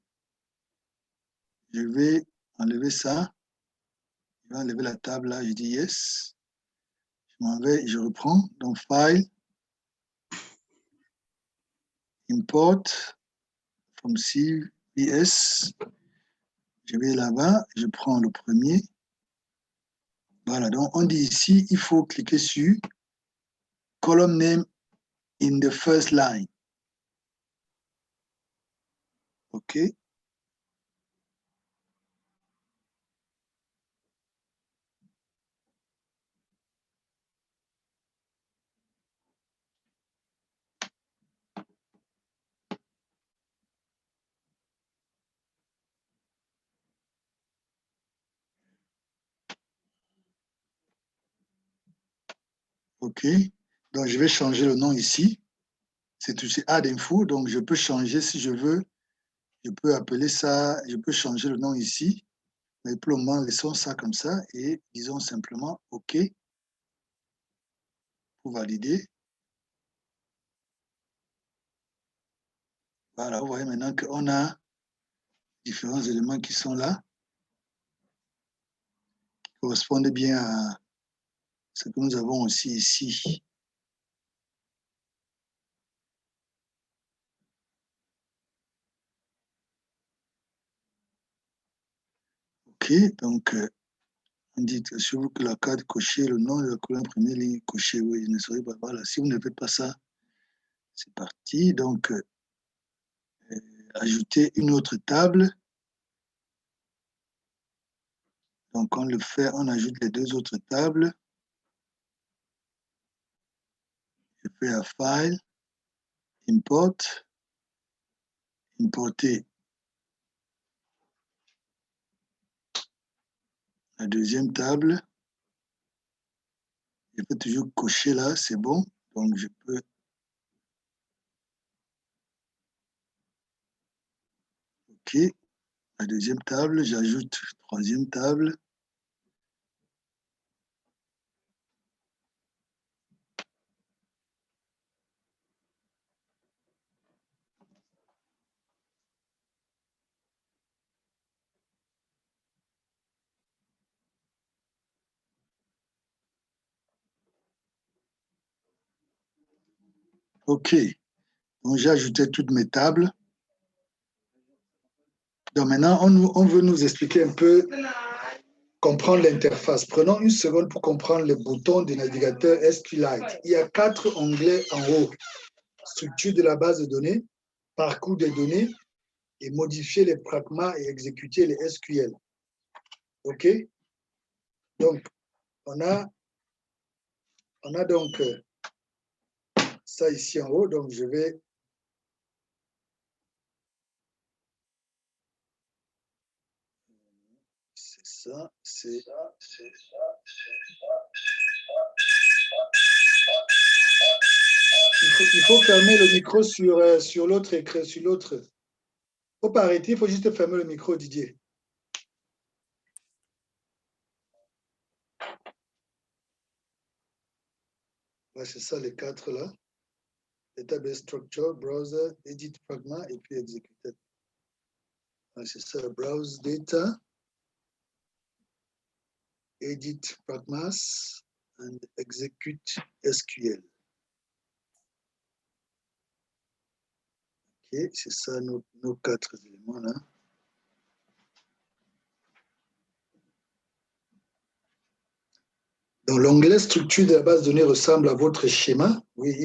Je vais enlever ça. Je vais enlever la table là, je dis yes. Je m'en vais, je reprends. Donc, file, import from CVS. Je vais là-bas, je prends le premier. Voilà, donc on dit ici, il faut cliquer sur column name in the first line. OK. OK. Donc, je vais changer le nom ici. C'est touché Add Info. Donc, je peux changer si je veux. Je peux appeler ça, je peux changer le nom ici. Mais pour le moment, laissons ça comme ça et disons simplement OK pour valider. Voilà, vous voyez maintenant qu'on a différents éléments qui sont là, qui correspondent bien à ce que nous avons aussi ici. OK, donc on dit sur vous que la carte cochée, le nom de la colonne première ligne cochée, oui, je ne saurais pas. Voilà, si vous ne faites pas ça, c'est parti. Donc, ajouter une autre table. Donc, on le fait, on ajoute les deux autres tables. Je fais à File, Import, importer la deuxième table. Je peux toujours cocher là, c'est bon. Donc, je peux. OK. La deuxième table, j'ajoute troisième table. OK. Donc, j'ai ajouté toutes mes tables. Donc, maintenant, on veut nous expliquer un peu, comprendre l'interface. Prenons une seconde pour comprendre les boutons du navigateur SQLite. Il y a 4 onglets en haut. Structure de la base de données, parcours des données et modifier les pragmas et exécuter les SQL. OK? Donc, on a donc ça ici en haut. Donc, je vais c'est ça, c'est il faut fermer le micro sur l'autre écran, sur l'autre. Il ne faut pas arrêter, il faut juste fermer le micro, Didier. Ouais, c'est ça, les 4 là. Database structure, browser, edit pragma et puis executed. Ouais, c'est ça, browse data, edit pragmas and execute SQL. OK, c'est ça nos 4 éléments là. Donc, l'onglet structure de la base de données ressemble à votre schéma. Oui,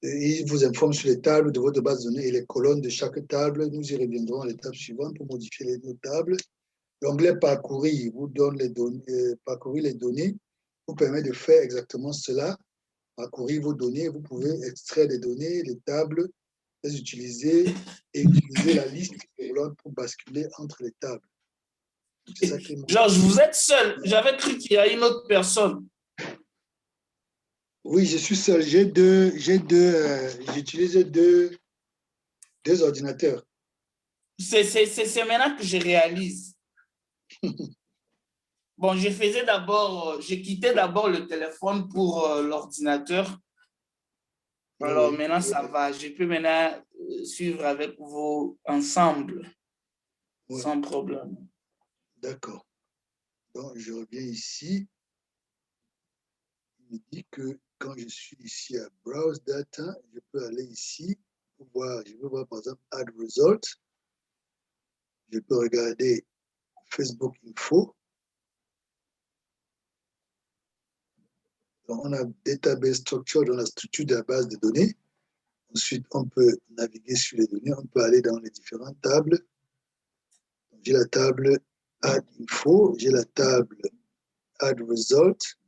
il vous informe sur les tables de votre base de données et les colonnes de chaque table. Nous y reviendrons à l'étape suivante pour modifier nos tables. L'onglet parcourir vous donne les données, parcourir les données vous permet de faire exactement cela. Parcourir vos données, vous pouvez extraire des données, les tables, les utiliser et utiliser la liste pour basculer entre les tables. Georges, vous êtes seul. J'avais cru qu'il y a une autre personne. Oui, je suis seul. J'utilise deux ordinateurs. C'est maintenant que je réalise. Bon, je quittais d'abord le téléphone pour l'ordinateur. Alors Oui, maintenant, ça va. Je peux maintenant suivre avec vous ensemble, oui. sans problème. D'accord. Donc, je reviens ici. Il me dit que quand je suis ici à Browse Data, je peux aller ici pour voir. Je veux voir par exemple Add Result. Je peux regarder Facebook Info. Donc, on a Database Structure dans la structure de la base de données. Ensuite, on peut naviguer sur les données. On peut aller dans les différentes tables. J'ai la table Add Info. J'ai la table Add Result.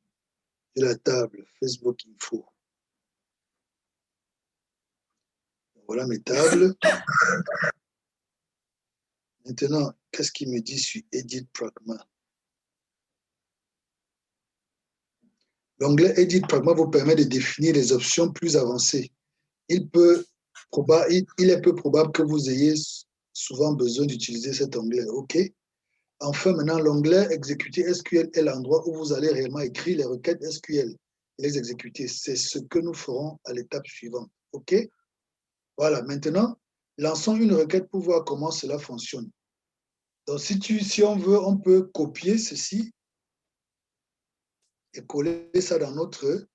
J'ai la table Facebook Info. Voilà mes tables. Maintenant, qu'est-ce qu'il me dit sur Edit Pragma? L'onglet Edit Pragma vous permet de définir des options plus avancées. Il est peu probable que vous ayez souvent besoin d'utiliser cet onglet. OK? Enfin, maintenant, l'onglet Exécuter SQL est l'endroit où vous allez réellement écrire les requêtes SQL et les exécuter. C'est ce que nous ferons à l'étape suivante. OK? Voilà, maintenant, lançons une requête pour voir comment cela fonctionne. Donc, si on veut, on peut copier ceci et coller ça dans notre...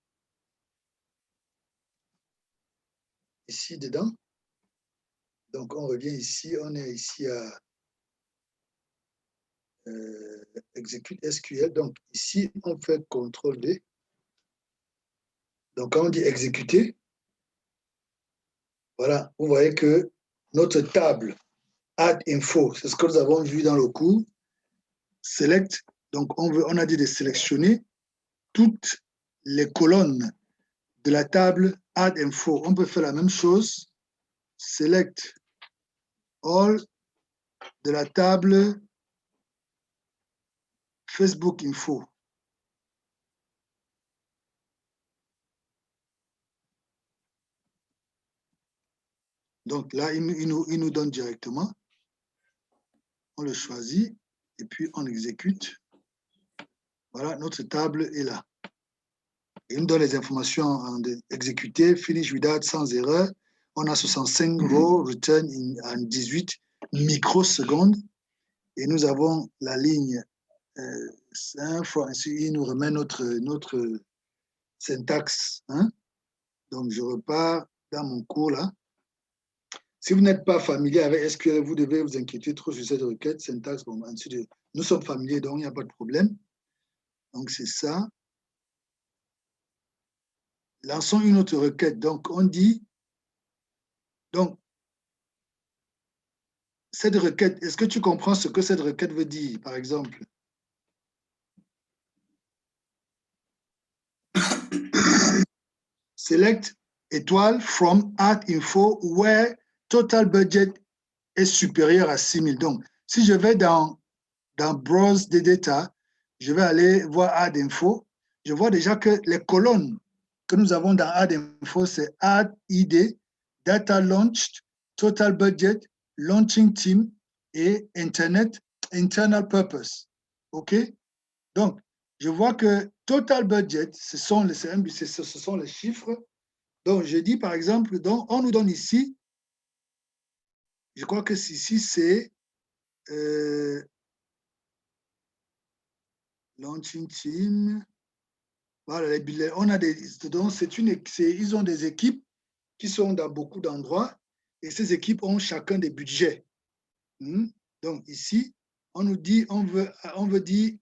ici, dedans. Donc, on revient ici, on est ici à exécute SQL. Donc, ici, on fait CTRL-V. Donc, quand on dit exécuter, voilà, vous voyez que notre table Add Info, c'est ce que nous avons vu dans le cours, Select. Donc, on a dit de sélectionner toutes les colonnes de la table Add Info. On peut faire la même chose, Select All de la table Facebook Info. Donc là, il nous donne directement. On le choisit et puis on exécute. Voilà, notre table est là. Il nous donne les informations exécutées, finish without sans erreur. On a 65 rows, return en 18 microsecondes. Et nous avons la ligne 5, il nous remet notre syntaxe. Hein? Donc, je repars dans mon cours là. Si vous n'êtes pas familier avec SQL, vous devez vous inquiéter trop sur cette requête, syntaxe. Bon, ensuite, nous sommes familiers, donc il n'y a pas de problème. Donc, c'est ça. Lançons une autre requête. Donc, on dit, donc, cette requête, est-ce que tu comprends ce que cette requête veut dire, par exemple? Select étoile from Add Info where total budget est supérieur à 6 000. Donc, si je vais dans Browse des data, je vais aller voir Add Info. Je vois déjà que les colonnes que nous avons dans Add Info, c'est Add ID, Data Launched, Total Budget, Launching Team et Internal Purpose. OK? Donc, je vois que Total Budget, ce sont les chiffres. Donc, je dis par exemple, donc, on nous donne ici, je crois que ici, c'est Launching Team. Voilà, on a donc ils ont des équipes qui sont dans beaucoup d'endroits et ces équipes ont chacun des budgets. Donc ici, on nous dit, on veut dire,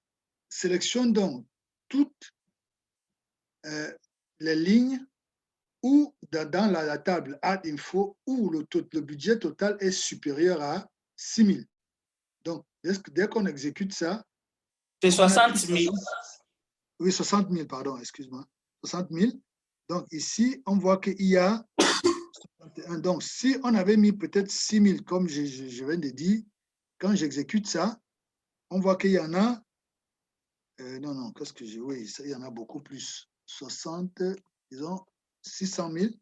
sélectionne donc toutes les lignes où dans la table Add Info où le budget total est supérieur à 6 000. Donc, dès qu'on exécute ça, c'est 60 000. Oui, 60 000, pardon, excuse-moi. 60 000. Donc ici, on voit qu'il y a... Donc, si on avait mis peut-être 6 000, comme je viens de dire, quand j'exécute ça, on voit qu'il y en a... non, qu'est-ce que j'ai... Oui, il y en a beaucoup plus. 60, disons, 600 000.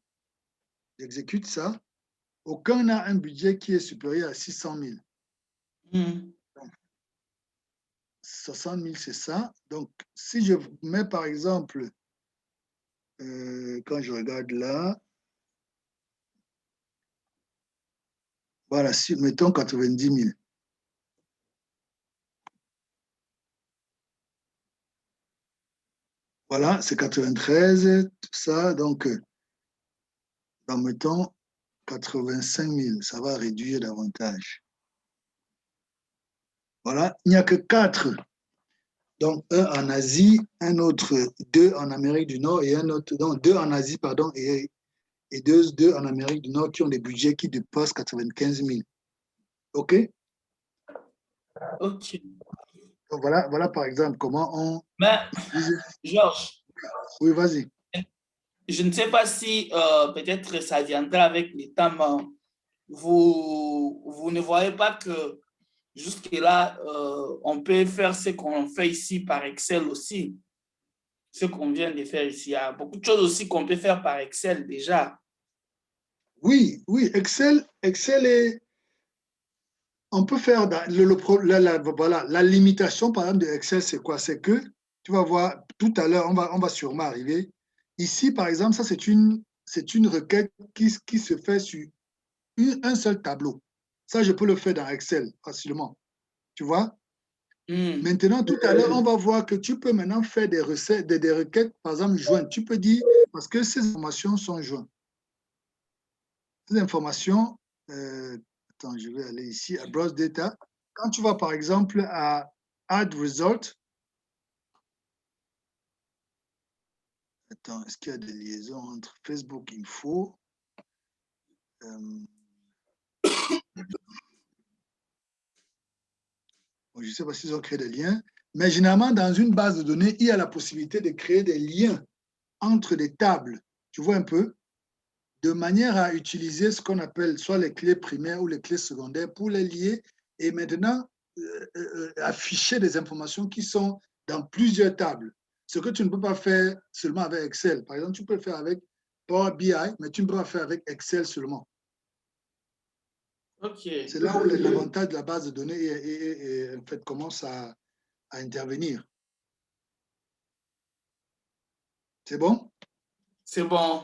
J'exécute ça. Aucun n'a un budget qui est supérieur à 600 000. Donc, 60 000, c'est ça. Donc, si je mets par exemple, quand je regarde là, voilà, si, mettons 90 000. Voilà, c'est 93, tout ça. Donc, mettons 85 000, ça va réduire davantage. Voilà, il n'y a que 4. Donc, un en Asie, un autre, 2 en Amérique du Nord et un autre, donc 2 en Asie, pardon, et deux en Amérique du Nord qui ont des budgets qui dépassent 95 000. OK? OK. Donc, voilà par exemple comment on... Mais, Georges, oui, vas-y. je ne sais pas si peut-être ça viendra avec le temps, mais vous ne voyez pas que jusque-là, on peut faire ce qu'on fait ici par Excel aussi. ce qu'on vient de faire ici. Il y a beaucoup de choses aussi qu'on peut faire par Excel déjà. Oui, oui, Excel est, on peut faire voilà, la limitation, par exemple, de Excel, c'est quoi? C'est que, tu vas voir, tout à l'heure, on va sûrement arriver. Ici, par exemple, ça, c'est une requête qui se fait sur un seul tableau. Ça, je peux le faire dans Excel facilement. Tu vois? Hmm. Maintenant, tout à l'heure, on va voir que tu peux maintenant faire des recettes, des requêtes, par exemple, jointes. Tu peux dire, parce que ces informations sont jointes. Ces informations, attends, je vais aller ici à Browse Data. Quand tu vas, par exemple, à Add Result, attends, est-ce qu'il y a des liaisons entre Facebook Info? Bon, je ne sais pas s'ils ont créé des liens, mais généralement, dans une base de données, il y a la possibilité de créer des liens entre des tables. Tu vois un peu? De manière à utiliser ce qu'on appelle soit les clés primaires ou les clés secondaires pour les lier et maintenant afficher des informations qui sont dans plusieurs tables. Ce que tu ne peux pas faire seulement avec Excel. Par exemple, tu peux le faire avec Power BI, mais tu ne peux pas faire avec Excel seulement. OK. C'est là où l'avantage de la base de données en fait, commence à intervenir. C'est bon? C'est bon.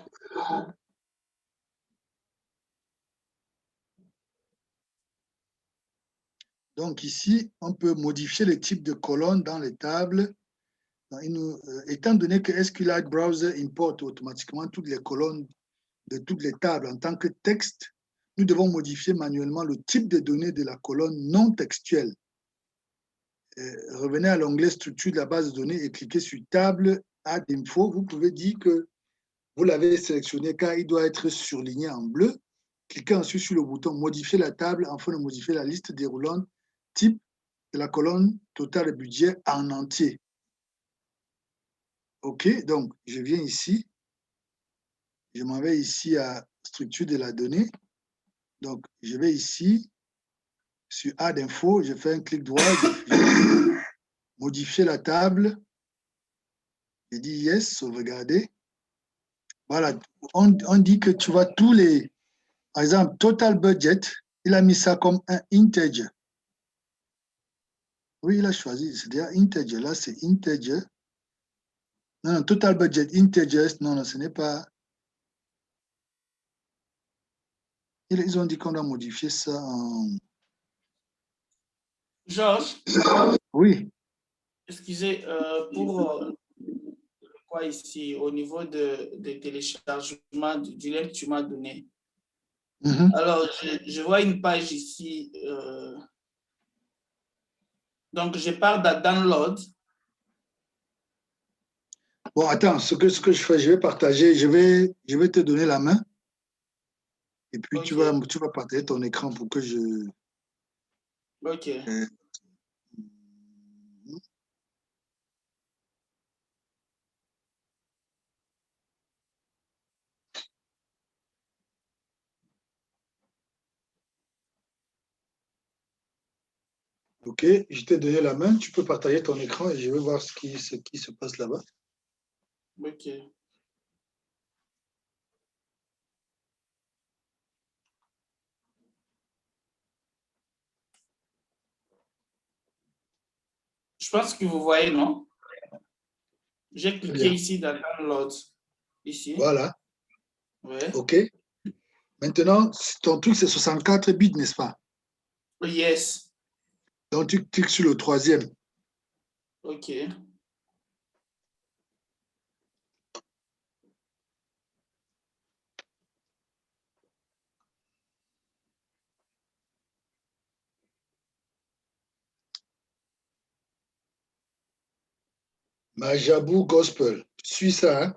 Donc ici, on peut modifier les types de colonnes dans les tables. Étant donné que SQLite Browser importe automatiquement toutes les colonnes de toutes les tables en tant que texte, nous devons modifier manuellement le type de données de la colonne non textuelle. Revenez à l'onglet structure de la base de données et cliquez sur table add info. Vous pouvez dire que vous l'avez sélectionné car il doit être surligné en bleu. Cliquez ensuite sur le bouton modifier la table afin de modifier la liste déroulante type de la colonne total de budget en entier. OK, donc je viens ici. Je m'en vais ici à structure de la donnée. Donc, je vais ici sur Add Info, je fais un clic droit, je modifier la table. Je dis Yes, sauvegarder. Voilà, on dit que tu vois tous les, par exemple, Total Budget, il a mis ça comme un integer. Oui, il a choisi, c'est-à-dire integer. Là, c'est integer. Non, non, Total Budget, integer, non, non, ce n'est pas. Ils ont dit qu'on doit modifier ça en. Georges, Oui. excusez, pour quoi ici, au niveau de téléchargement du lien que tu m'as donné. Mhm. Alors, je vois une page ici. Donc, je pars de download. Bon, attends, ce que je fais, je vais partager, je vais te donner la main et puis OK. tu vas partager ton écran pour que je. OK. euh, OK, je t'ai donné la main, tu peux partager ton écran et je vais voir ce qui se passe là-bas. OK. Je pense que vous voyez, non? J'ai Très cliqué bien. ici dans download. Ici. Voilà, Ouais. OK. Maintenant, ton truc, c'est 64 bits, n'est-ce pas? Yes. Donc, tu cliques sur le troisième. OK. Majabou Gospel. Tu suis ça, hein?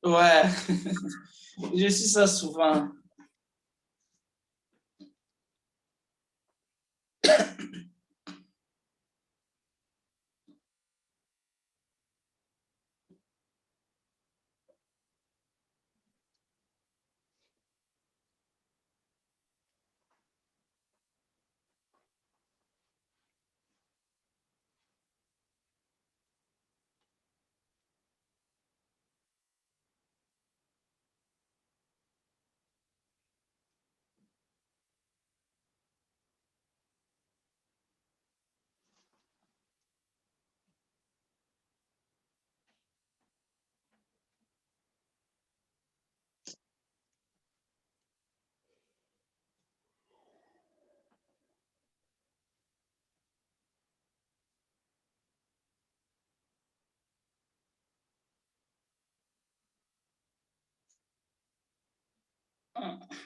Ouais. Je suis ça souvent.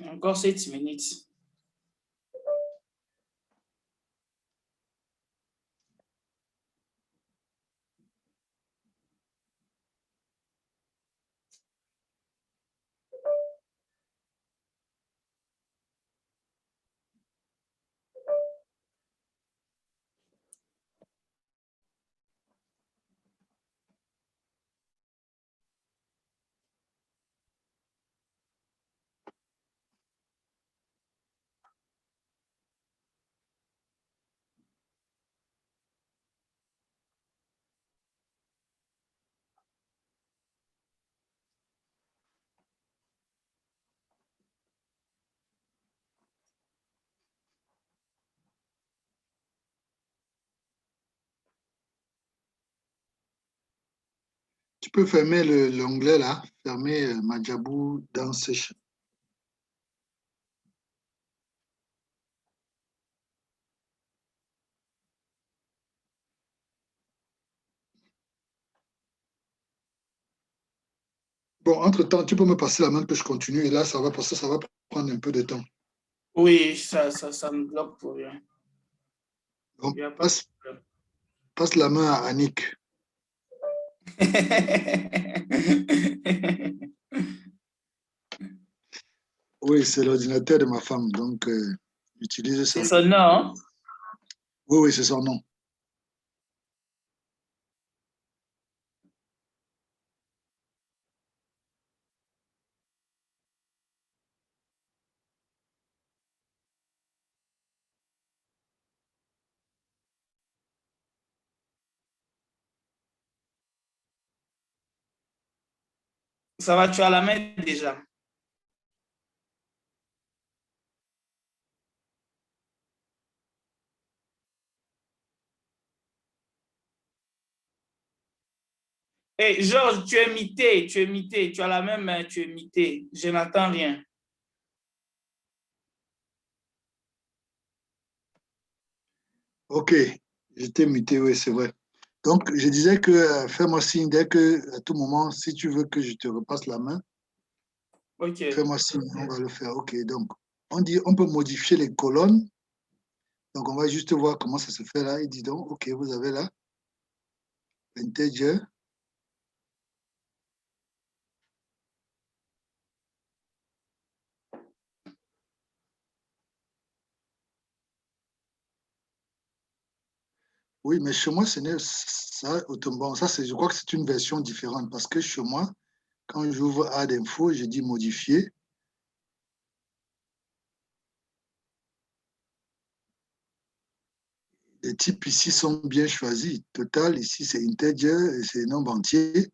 Encore 7 minutes. Tu peux fermer l'onglet là, fermer Majabou dans Session. Bon, entre-temps, tu peux me passer la main que je continue et là, ça va passer, ça va prendre un peu de temps. Oui, ça me bloque pour rien. Donc, Il n'y a pas de problème. passe la main à Annick. Oui, c'est l'ordinateur de ma femme, donc j'utilise ça. C'est son nom, hein? Oui, oui, c'est son nom. Ça va, tu as la main déjà. Hey, Georges, tu es mité, tu as la même main, tu es mité. Je n'attends rien. Ok, j'étais muté, oui, c'est vrai. Donc, je disais que fais-moi signe dès que, à tout moment, si tu veux que je te repasse la main, OK. fais-moi signe, on va le faire. Ok, donc, on dit, on peut modifier les colonnes. Donc, on va juste voir comment ça se fait là. Et dis donc, ok, vous avez là, integer. Oui, mais chez moi, ce n'est ça, bon, ça, je crois que c'est une version différente parce que chez moi, quand j'ouvre Add Info, je dis modifier. Les types ici sont bien choisis. Total, ici, c'est integer, c'est nombre entier.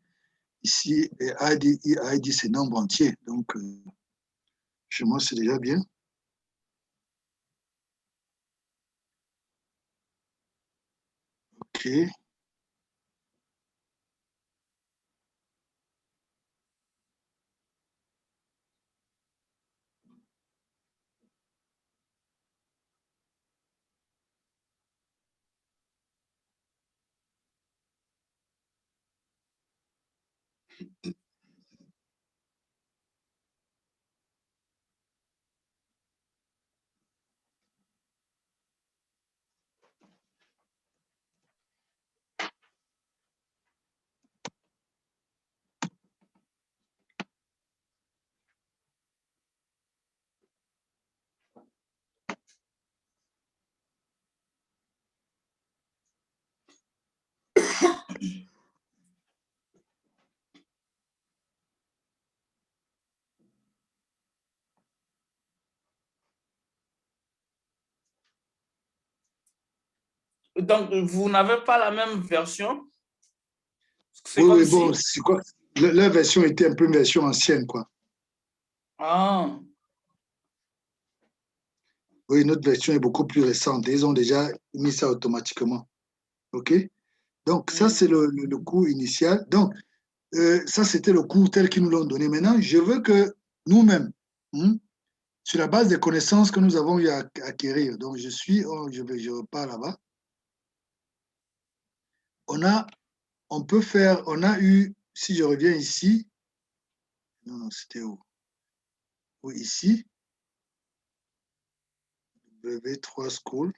Ici, ID, c'est nombre entier. Donc, chez moi, c'est déjà bien. OK. Donc, vous n'avez pas la même version? C'est Oui, comme oui, bon, si... c'est quoi? La version était un peu une version ancienne, quoi. Ah, Oui, notre version est beaucoup plus récente. Ils ont déjà mis ça automatiquement. OK? Donc, ça, c'est le cours initial. Donc, ça, c'était le cours tel qu'ils nous l'ont donné. Maintenant, je veux que nous-mêmes, sur la base des connaissances que nous avons eu à acquérir, donc je repars là-bas, on peut faire, on a eu, si je reviens ici, non, non, c'était où? Oui, ici, VV3 School.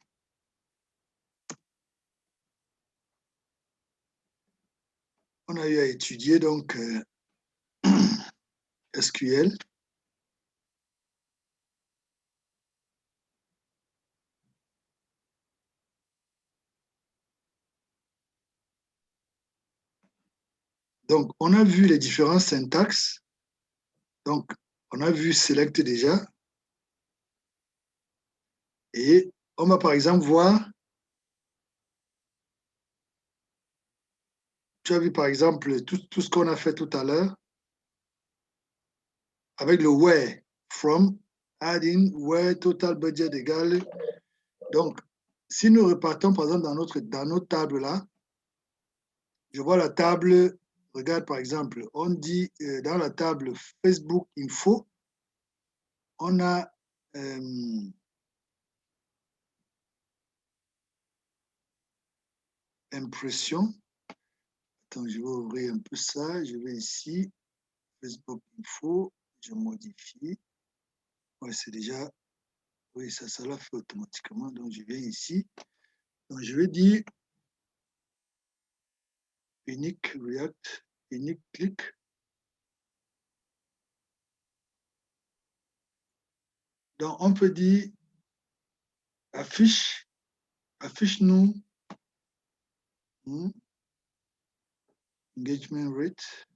On a eu à étudier donc SQL. Donc, on a vu les différents syntaxes. Donc, on a vu select déjà. Et on va par exemple voir, tu as vu par exemple tout ce qu'on a fait tout à l'heure avec le where, from, add-in, where, total budget égal. Donc, si nous repartons par exemple dans notre table là, je vois la table, regarde par exemple, on dit dans la table Facebook Info, on a impression. Attends, je vais ouvrir un peu ça. Je vais ici, Facebook Info, je modifie. Oui, c'est déjà, oui, ça l'a fait automatiquement. Donc, je viens ici. Donc, je vais dire unique React, unique click. Donc, on peut dire affiche-nous engagement rate.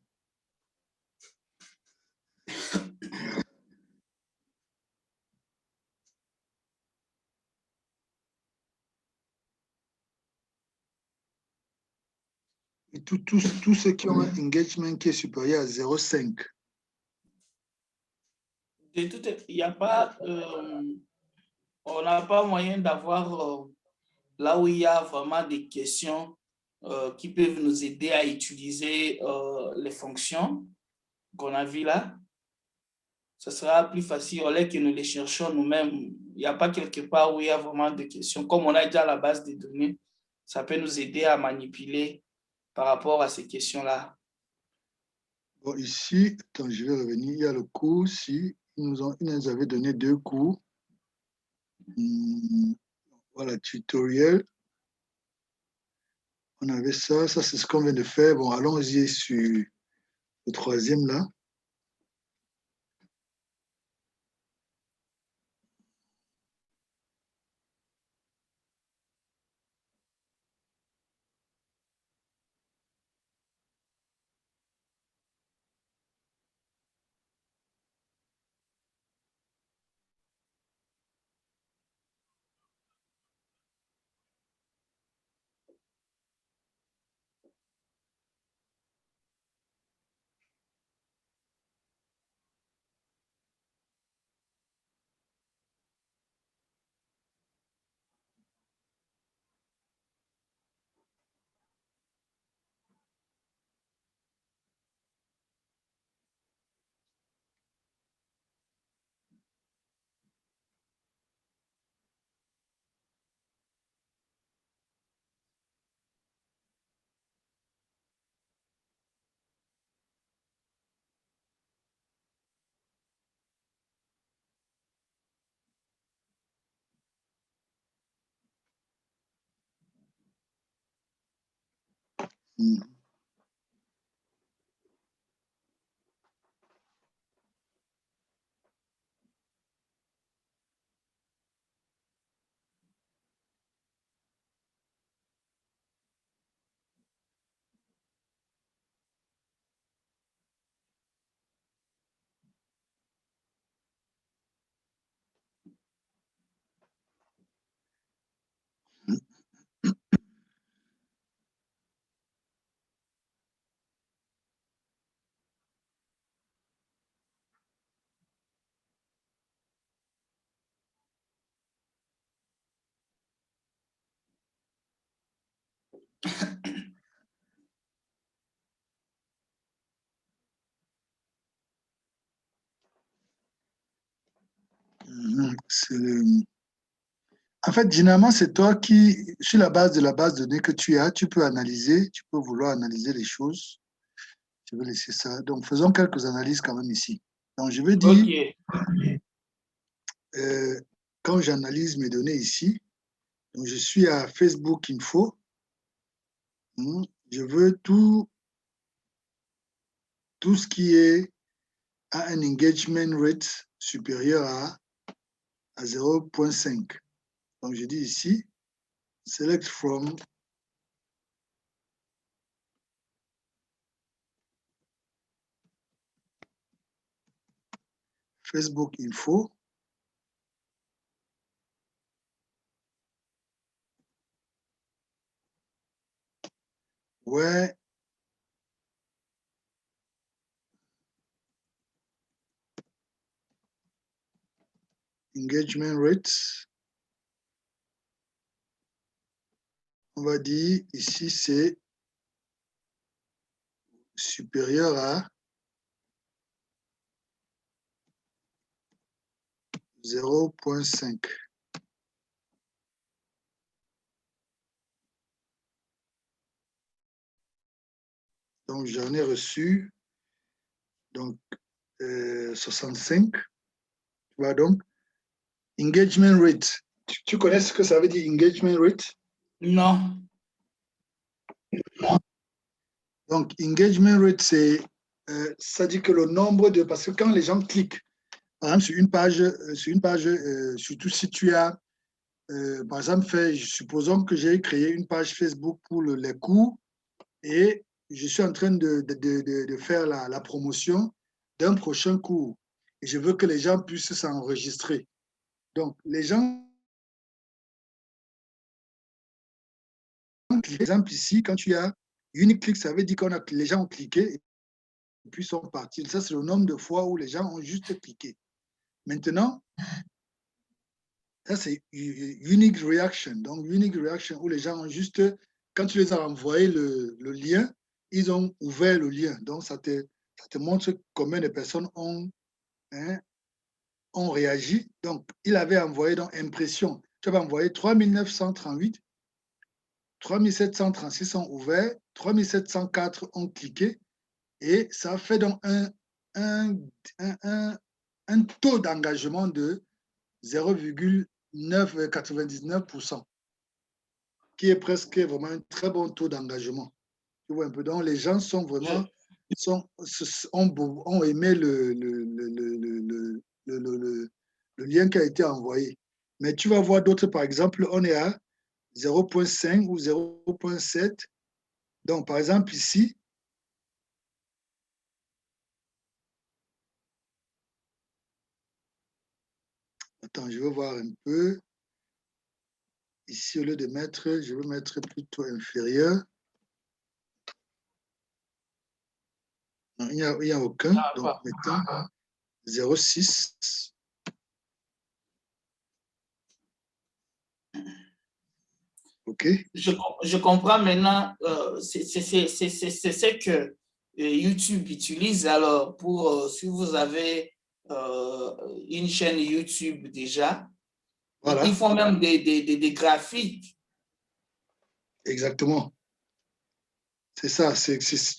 Et tous ceux qui ont un engagement qui est supérieur à 0,5. Il n'y a pas, on n'a pas moyen d'avoir là où il y a vraiment des questions qui peuvent nous aider à utiliser les fonctions qu'on a vues là. Ce sera plus facile au lieu que nous les cherchons nous-mêmes. Il n'y a pas quelque part où il y a vraiment des questions. Comme on a déjà la base des données, ça peut nous aider à manipuler par rapport à ces questions-là. Bon, ici, attends, je vais revenir. Il y a le cours, si ils nous avaient donné 2 cours. Voilà, tutoriel. On avait ça c'est ce qu'on vient de faire. Bon, allons-y sur le 3e là. En fait, généralement, c'est toi qui, sur la base de la base de données que tu as, tu peux analyser, tu peux vouloir analyser les choses. Je vais laisser ça. Donc, faisons quelques analyses quand même ici. Donc, je vais dire, OK. quand j'analyse mes données ici, donc je suis à Facebook Info, je veux tout ce qui est à un engagement rate supérieur à 0,5. Donc je dis ici, select from Facebook Info. Where engagement rates, on va dire ici c'est supérieur à 0,5. Donc j'en ai reçu donc 65. Tu vois donc engagement rate. Tu connais ce que ça veut dire engagement rate? Non. Donc engagement rate ça dit que le nombre de parce que quand les gens cliquent par exemple sur une page surtout si tu as par exemple supposons que j'ai créé une page Facebook pour les cours et je suis en train de faire la promotion d'un prochain cours et je veux que les gens puissent s'enregistrer. Donc, les gens, par exemple, ici, quand tu as unique click, ça veut dire que les gens ont cliqué et puis sont partis. Ça, c'est le nombre de fois où les gens ont juste cliqué. Maintenant, ça, c'est unique reaction. Donc, unique reaction où les gens ont juste, quand tu les as envoyé le lien, ils ont ouvert le lien. Donc, ça te montre combien de personnes ont réagi. Donc, il avait envoyé donc impression. Tu avais envoyé 3938, 3736 ont ouvert, 3704 ont cliqué et ça fait donc un taux d'engagement de 0,999%, qui est presque vraiment un très bon taux d'engagement. Tu vois un peu, donc les gens sont vraiment, ont aimé le lien qui a été envoyé. Mais tu vas voir d'autres, par exemple, on est à 0,5 ou 0,7. Donc, par exemple, ici, attends, je vais voir un peu. Ici, au lieu de mettre, je vais mettre plutôt inférieur. Non, il n'y a aucun. Donc, mettons 0,6. OK. Je comprends maintenant, c'est ce que YouTube utilise. Alors, si vous avez une chaîne YouTube déjà, Voilà. ils font même des graphiques. Exactement. C'est ça.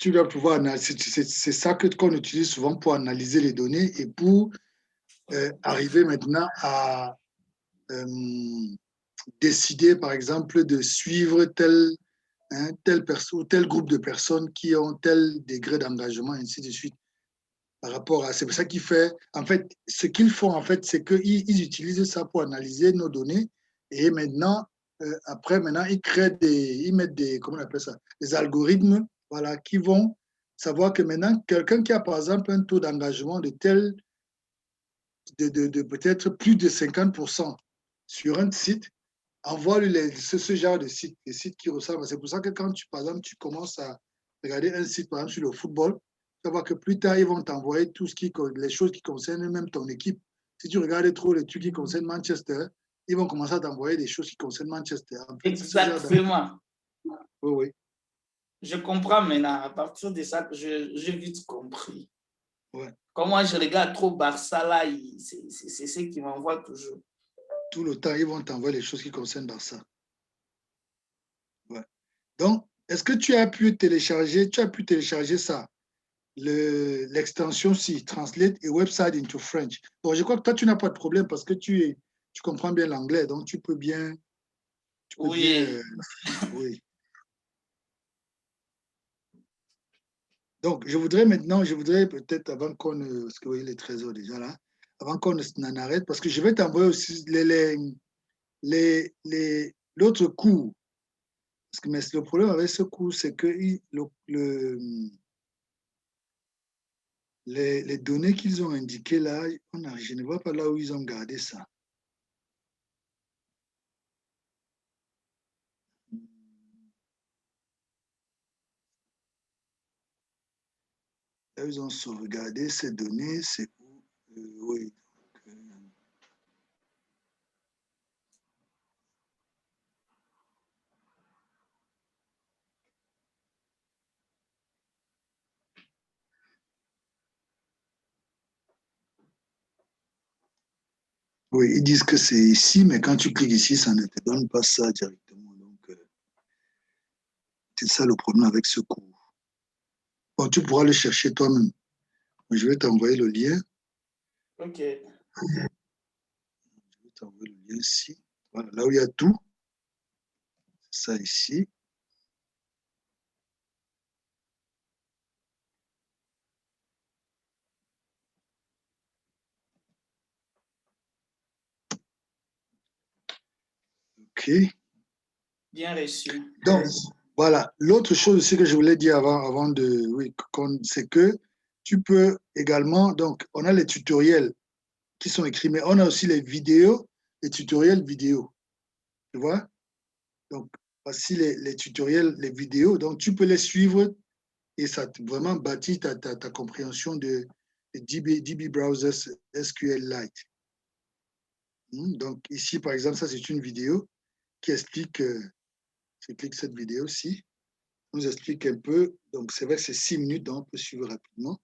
Tu dois pouvoir, c'est ça qu'on utilise souvent pour analyser les données et pour arriver maintenant à décider, par exemple, de suivre tel groupe de personnes qui ont tel degré d'engagement, ainsi de suite. Par rapport à, c'est pour ça qu'il fait, en fait, ce qu'ils font, en fait, c'est qu'ils utilisent ça pour analyser nos données et maintenant, maintenant, ils mettent comment on appelle ça, des algorithmes, voilà, qui vont savoir que maintenant, quelqu'un qui a, par exemple, un taux d'engagement de peut-être plus de 50% sur un site, envoie-lui ce genre de site, des sites qui ressemblent. C'est pour ça que quand par exemple, tu commences à regarder un site, par exemple, sur le football, tu vas voir que plus tard, ils vont t'envoyer les choses qui concernent même ton équipe. Si tu regardes trop les trucs qui concernent Manchester, ils vont commencer à t'envoyer des choses qui concernent Manchester. En fait, Exactement. Oui, oui. Je comprends maintenant. À partir de ça, j'ai vite compris. Ouais. Comme moi, je regarde trop Barça, là, c'est ce qui m'envoie toujours. Tout le temps, ils vont t'envoyer les choses qui concernent Barça. Ouais. Donc, est-ce que tu as pu télécharger ça, l'extension C, Translate a website into French. Bon, je crois que toi, tu n'as pas de problème parce que tu tu comprends bien l'anglais, donc tu peux bien... Oui. Oui. Donc, je voudrais peut-être, avant qu'on ne... Parce que oui, il est 13 h déjà là, avant qu'on n'en arrête, parce que je vais t'envoyer aussi l'autre cours. Parce que mais le problème avec ce cours, c'est que les données qu'ils ont indiquées là, je ne vois pas là où ils ont gardé ça. Là, ils ont sauvegardé ces données, c'est où? Oui. Oui, ils disent que c'est ici, mais quand tu cliques ici, ça ne te donne pas ça directement. Donc, c'est ça le problème avec ce cours. Bon, tu pourras le chercher toi-même. Je vais t'envoyer le lien. OK. Je vais t'envoyer le lien ici. Voilà, là où il y a tout. C'est ça ici. OK. Bien reçu. Donc, voilà. L'autre chose aussi que je voulais dire avant de... Oui, c'est que tu peux également... Donc, on a les tutoriels qui sont écrits, mais on a aussi les vidéos, les tutoriels vidéo. Tu vois? Donc, voici les tutoriels, les vidéos. Donc, tu peux les suivre et ça vraiment bâtit ta compréhension de DB Browser SQLite. Donc, ici, par exemple, ça, c'est une vidéo qui explique, je clique cette vidéo-ci, nous explique un peu. Donc, c'est vrai que c'est 6 minutes, donc on peut suivre rapidement.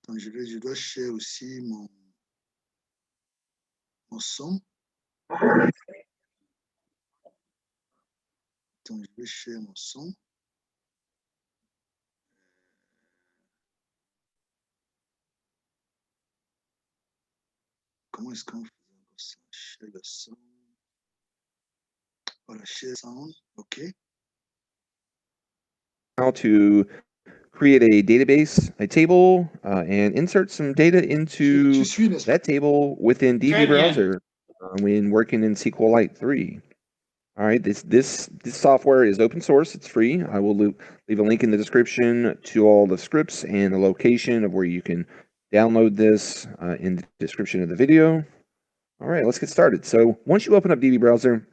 Donc, je dois share aussi mon son. Donc, je vais share mon son. Comment est-ce qu'on fait ça? Share le son. Voilà, share sound. OK. How to create a database, a table, and insert some data into Tu suis, n'est-ce pas? that table within Très DB bien. Browser when working in SQLite 3. All right, this software is open source. It's free. I will leave a link in the description to all the scripts and the location of where you can download this in the description of the video. All right, let's get started. So once you open up DB Browser,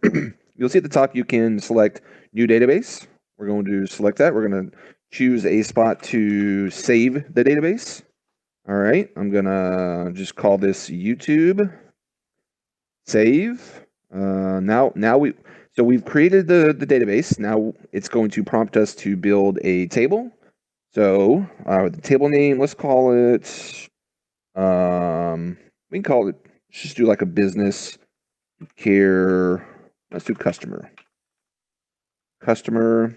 you'll see at the top you can select New Database. We're going to select that. We're going to choose a spot to save the database. All right, I'm going to just call this YouTube. Save. So we've created the database. Now it's going to prompt us to build a table. So the table name, let's call it, we can call it, let's just do like a business care. Let's do customer. Customer.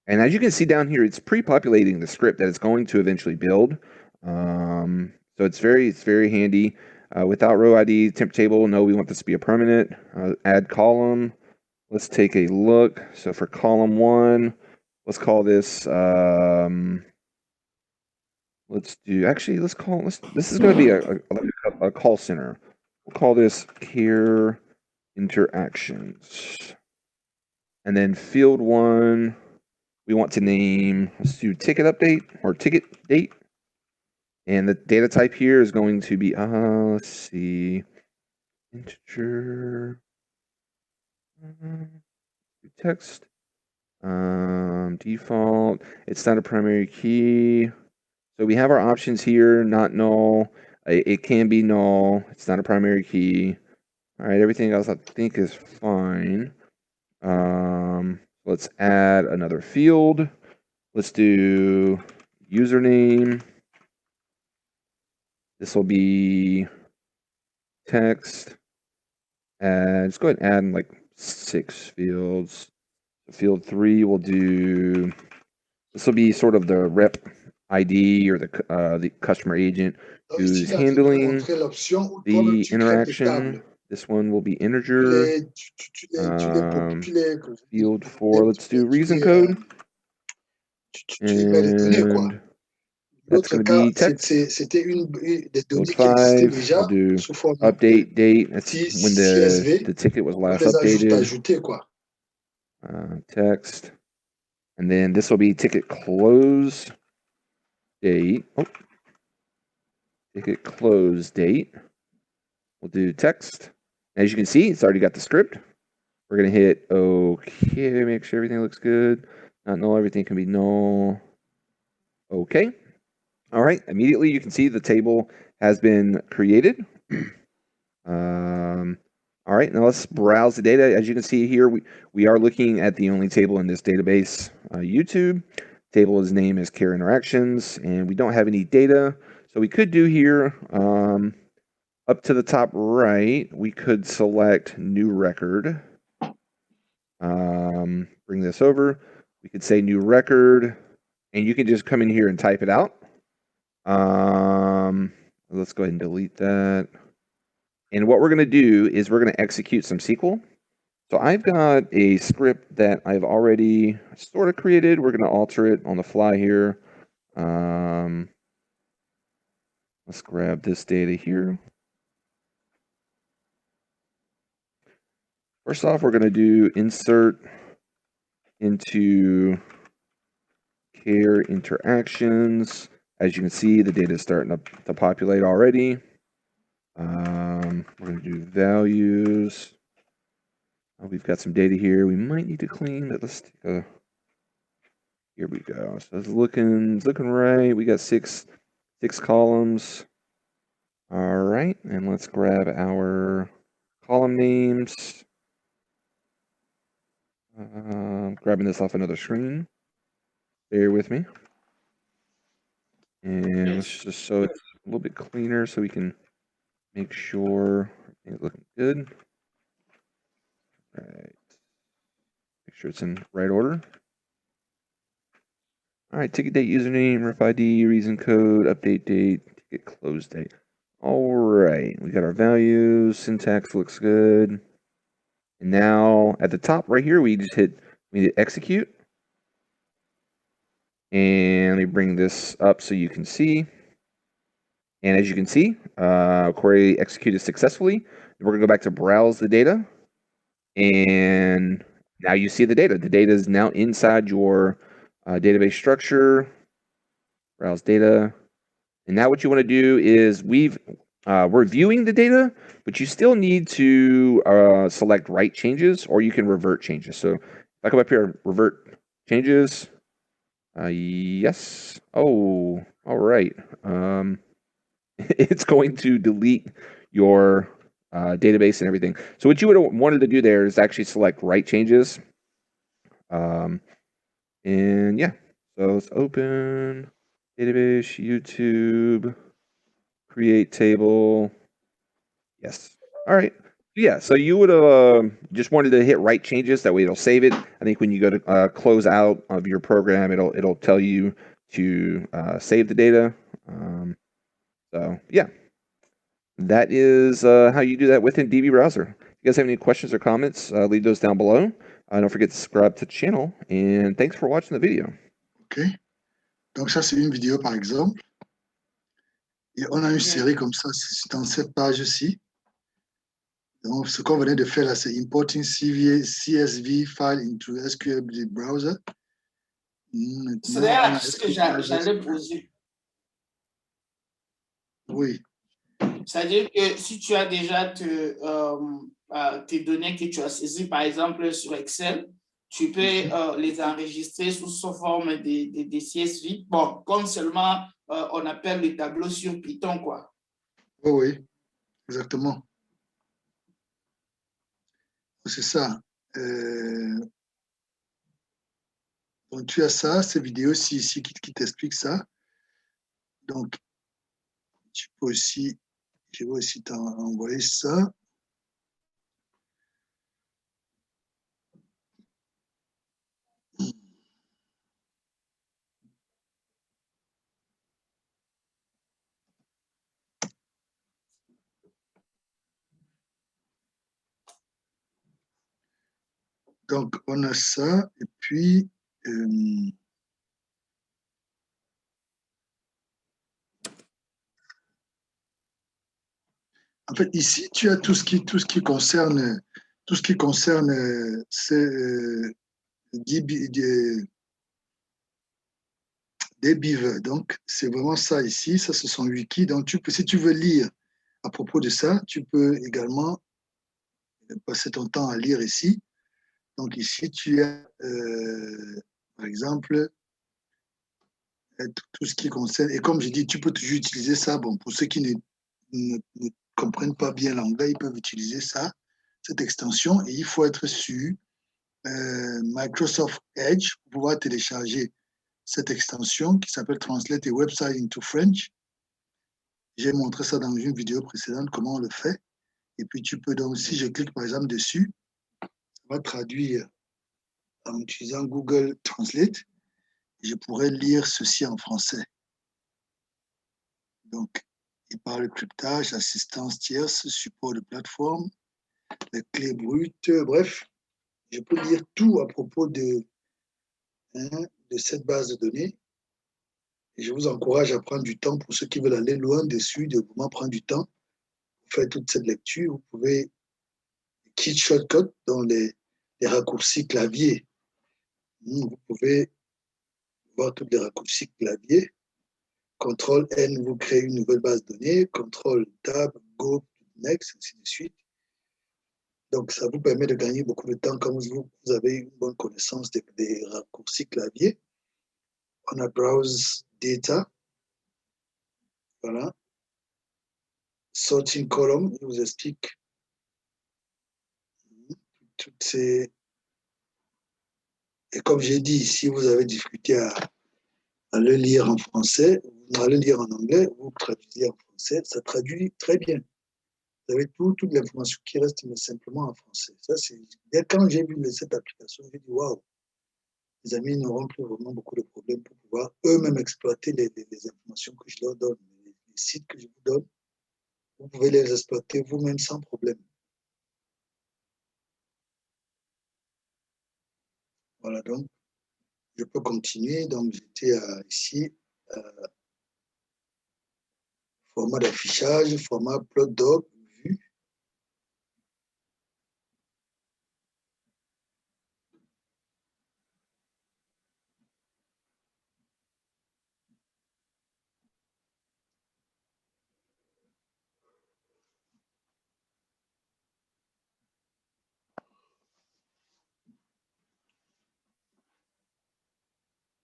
And as you can see down here, it's pre-populating the script that it's going to eventually build. So it's very handy. Without row ID, temp table, no, we want this to be a permanent. Add column. Let's take a look. So for column 1, let's call this, this is going to be a call center. We'll call this care interactions. And then field 1, we want to name, let's do ticket update or ticket date. And the data type here is going to be, let's see, integer, text, default. It's not a primary key. So we have our options here, not null. It can be null. It's not a primary key. All right, everything else I think is fine. Let's add another field. Let's do username. This will be text. Let's go ahead and add like 6 fields. Field 3 will do, this will be sort of the rep ID or the customer agent Donc, who's ici, là, je vais te handling montrer l'option où toi-même the tu crées des interaction. tables. This one will be Tu integer. les, tu les Field 4, let's do reason code. Tu les mets les données, quoi. And that's L'autre going to cas, be text. c'était des données Code qui existaient 5, déjà I'll do sous format update date. That's when CSV. the ticket was On last les a juste updated. ajoutés, quoi. Text. And then this will be ticket close date. Oh. Ticket close date. We'll do text. As you can see, it's already got the script. We're going to hit OK, make sure everything looks good. Not null, everything can be null. Okay. All right, immediately you can see the table has been created. All right, now let's browse the data. As you can see here, we are looking at the only table in this database, YouTube. Table's name is Care Interactions, and we don't have any data. So we could do here, up to the top right, we could select New Record. Bring this over. We could say New Record, and you can just come in here and type it out. Let's go ahead and delete that. And what we're going to do is we're going to execute some SQL. So I've got a script that I've already sort of created. We're going to alter it on the fly here. Let's grab this data here. First off, we're going to do insert into Care Interactions. As you can see, the data is starting to populate already. We're going to do values. We've got some data here. We might need to clean, but let's take a. Here we go. So it's looking right. We got six columns. All right, and let's grab our column names. Grabbing this off another screen. Bear with me. And let's just so it's a little bit cleaner so we can make sure it's looking good. All right. Make sure it's in right order. All right, ticket date, username, ref ID, reason code, update date, ticket close date. All right, we got our values, syntax looks good. And now at the top right here, we hit execute. And let me bring this up so you can see. And as you can see, query executed successfully. We're gonna go back to browse the data. And now you see the data. The data is now inside your database structure. Browse data. And now what you want to do is we're viewing the data, but you still need to select write changes, or you can revert changes. So if I come up here, revert changes. Yes. Oh, all right. It's going to delete your database and everything. So what you would have wanted to do there is actually select write changes. And yeah, so let's open database, YouTube, create table. Yes. All right. Yeah, so you would have just wanted to hit write changes. That way it'll save it. I think when you go to close out of your program, it'll tell you to save the data. So yeah, that is how you do that within DB Browser. If you guys have any questions or comments, leave those down below. Don't forget to subscribe to the channel, and thanks for watching the video. OK. Donc ça, c'est une vidéo, par exemple. Et on a une série comme ça dans cette page-ci. Donc, ce qu'on venait de faire là, c'est importing CSV file into SQL browser. C'est d'ailleurs la question que j'allais poser. Oui. C'est-à-dire que si tu as déjà tes données que tu as saisies, par exemple sur Excel, tu peux les enregistrer sous forme de CSV. Bon, comme seulement on appelle le tableau sur Python, quoi. Oui, oui, exactement. C'est ça. Donc, tu as ça, ces vidéos-ci ici qui t'expliquent ça. Donc, tu peux aussi, je vais aussi t'envoyer ça. Donc, on a ça. Et puis, en fait, ici, tu as tout ce qui concerne, des beavers. Donc, c'est vraiment ça ici. Ça, ce sont wiki. Donc, si tu veux lire à propos de ça, tu peux également passer ton temps à lire ici. Donc, ici, tu as, par exemple, tout ce qui concerne. Et comme je dis, tu peux toujours utiliser ça. Bon, pour ceux qui ne comprennent pas bien l'anglais, ils peuvent utiliser ça, cette extension. Et il faut être sur Microsoft Edge pour pouvoir télécharger cette extension qui s'appelle Translate a Website into French. J'ai montré ça dans une vidéo précédente, comment on le fait. Et puis, tu peux donc, si je clique par exemple dessus, ça va traduire en utilisant Google Translate. Je pourrais lire ceci en français. Donc, il parle de cryptage, assistance tierce, support de plateforme, les clés brutes, bref, je peux lire tout à propos de cette base de données. Et je vous encourage à prendre du temps pour ceux qui veulent aller loin dessus, de vraiment prendre du temps pour faire toute cette lecture. Vous pouvez key shortcut dans les raccourcis clavier. Vous pouvez voir tous les raccourcis clavier. CTRL N vous crée une nouvelle base de données. CTRL Tab, Go, Next, ainsi de suite. Donc, ça vous permet de gagner beaucoup de temps quand vous avez une bonne connaissance des raccourcis clavier. On a Browse Data. Voilà. Sorting Column, je vous explique toutes ces... Et comme j'ai dit, si vous avez difficulté à le lire en français, à le lire en anglais, vous traduisez en français, ça traduit très bien. Vous avez toute l'information qui reste, mais simplement en français. Ça, dès quand j'ai vu cette application, j'ai dit waouh, les amis n'auront plus vraiment beaucoup de problèmes pour pouvoir eux-mêmes exploiter les informations que je leur donne, les sites que je vous donne. Vous pouvez les exploiter vous-même sans problème. Voilà, donc, je peux continuer. Donc, j'étais ici, format d'affichage, format plot-doc, vue.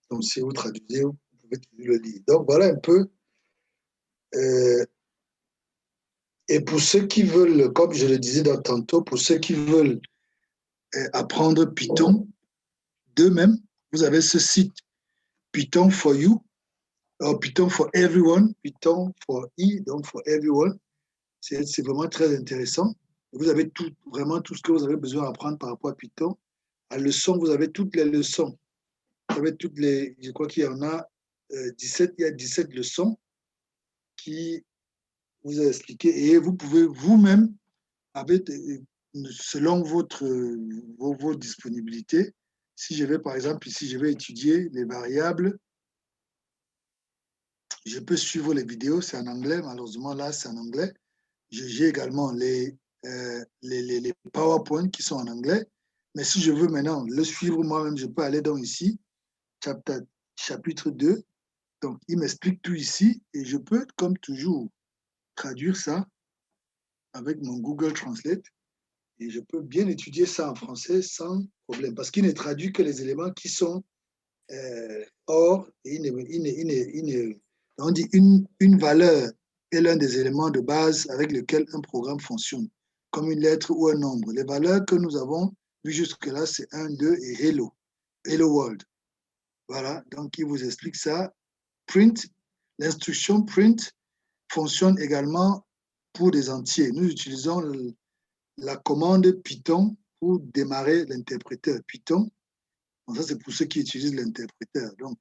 Donc, si vous traduisez, vous pouvez le lire. Donc, voilà un peu. Et pour ceux qui veulent, comme je le disais tantôt, pour ceux qui veulent apprendre Python d'eux-mêmes, vous avez ce site Python for You, Python for Everyone, Python for donc for Everyone. C'est vraiment très intéressant. Vous avez vraiment tout ce que vous avez besoin d'apprendre par rapport à Python. À leçon, vous avez toutes les leçons. Vous avez je crois qu'il y en a 17, il y a 17 leçons qui vous a expliqué et vous pouvez vous-même, selon vos disponibilités, si je vais par exemple ici, je vais étudier les variables, je peux suivre les vidéos, c'est en anglais, malheureusement là c'est en anglais. J'ai également les PowerPoint qui sont en anglais, mais si je veux maintenant le suivre moi-même, je peux aller dans ici, chapitre 2, donc il m'explique tout ici et je peux, comme toujours, traduire ça avec mon Google Translate et je peux bien étudier ça en français sans problème parce qu'il ne traduit que les éléments qui sont hors et on dit une valeur est l'un des éléments de base avec lequel un programme fonctionne, comme une lettre ou un nombre. Les valeurs que nous avons vues jusque-là, c'est 1, 2 et hello, hello world. Voilà, donc il vous explique ça. Print, l'instruction print fonctionne également pour des entiers. Nous utilisons la commande Python pour démarrer l'interpréteur Python. Donc ça, c'est pour ceux qui utilisent l'interpréteur. Donc,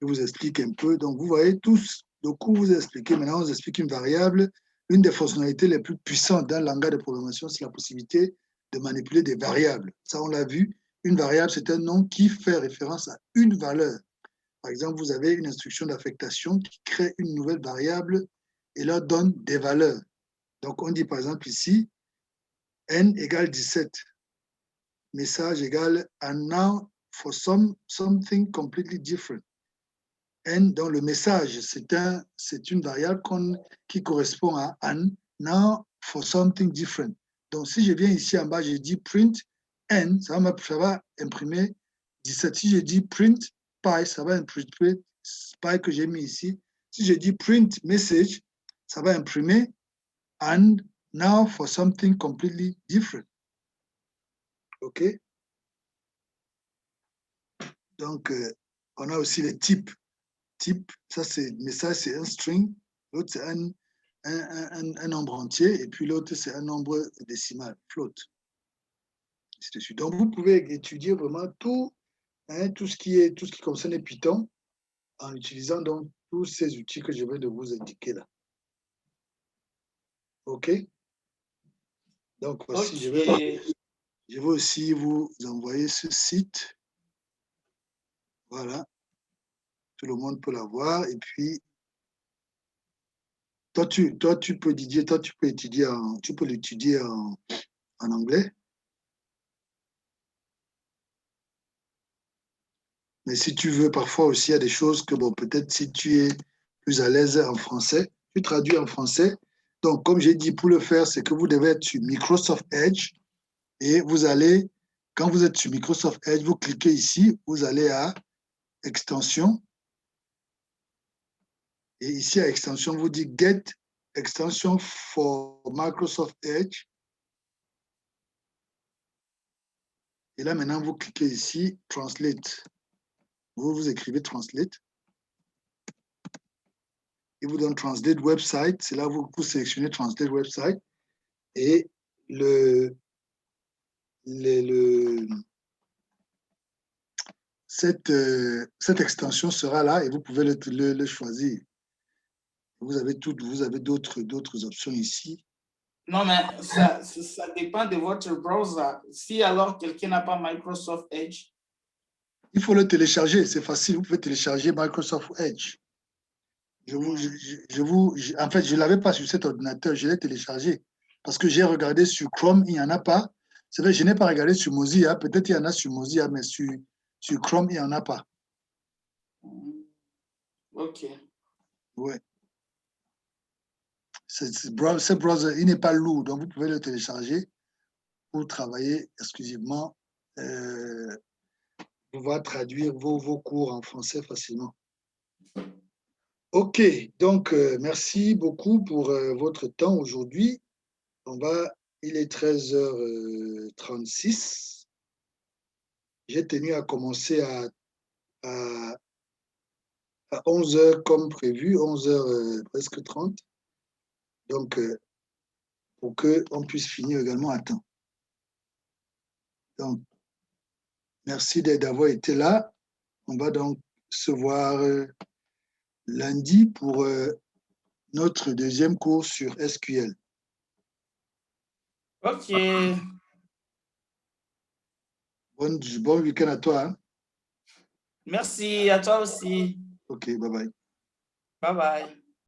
je vous explique un peu. Donc, vous voyez tous, le cours vous expliquez. Maintenant, on vous explique une variable. Une des fonctionnalités les plus puissantes dans le langage de programmation, c'est la possibilité de manipuler des variables. Ça, on l'a vu. Une variable, c'est un nom qui fait référence à une valeur. Par exemple, vous avez une instruction d'affectation qui crée une nouvelle variable et leur donne des valeurs. Donc, on dit par exemple ici, n égale 17. Message égale and now for something completely different. N dans le message, c'est une variable qui correspond à and now for something different. Donc, si je viens ici en bas, je dis print n, ça va imprimer 17. Si je dis print pi, ça va imprimer pi que j'ai mis ici. Si je dis print message, ça va imprimer and now for something completely different. OK? Donc, on a aussi les types. Type, ça c'est message, c'est un string. L'autre, c'est un nombre entier. Et puis l'autre, c'est un nombre décimal, float. Donc, vous pouvez étudier vraiment tout, tout ce qui concerne Python en utilisant donc tous ces outils que je viens de vous indiquer là. OK? Donc, voici, Okay. je vais aussi vous envoyer ce site. Voilà. Tout le monde peut l'avoir. Et puis, toi, tu peux, Didier, tu peux l'étudier en anglais. Mais si tu veux, parfois aussi, il y a des choses que, bon, peut-être si tu es plus à l'aise en français, tu traduis en français. Donc, comme j'ai dit, pour le faire, c'est que vous devez être sur Microsoft Edge et vous allez, quand vous êtes sur Microsoft Edge, vous cliquez ici, vous allez à Extension. Et ici, à Extension, vous dites Get Extension for Microsoft Edge. Et là, maintenant, vous cliquez ici, Translate. Vous écrivez Translate. Il vous donne Translate Website. C'est là où vous sélectionnez Translate Website. Et cette extension sera là et vous pouvez le choisir. Vous avez d'autres options ici. Non, mais ça dépend de votre browser. Si alors quelqu'un n'a pas Microsoft Edge. Il faut le télécharger, c'est facile. Vous pouvez télécharger Microsoft Edge. En fait, je ne l'avais pas sur cet ordinateur, je l'ai téléchargé. Parce que j'ai regardé sur Chrome, il n'y en a pas. C'est vrai, je n'ai pas regardé sur Mozilla. Peut-être il y en a sur Mozilla, mais sur Chrome, il n'y en a pas. OK. Ouais. Ce browser, il n'est pas lourd, donc vous pouvez le télécharger pour travailler exclusivement, pouvoir traduire vos cours en français facilement. OK, donc merci beaucoup pour votre temps aujourd'hui. Il est 13h36. J'ai tenu à commencer à 11h comme prévu, 11h presque 30. Donc, pour qu'on puisse finir également à temps. Donc, merci d'avoir été là. On va donc se voir lundi pour notre deuxième cours sur SQL. OK. Bon week-end à toi. Hein? Merci à toi aussi. OK, bye bye. Bye bye.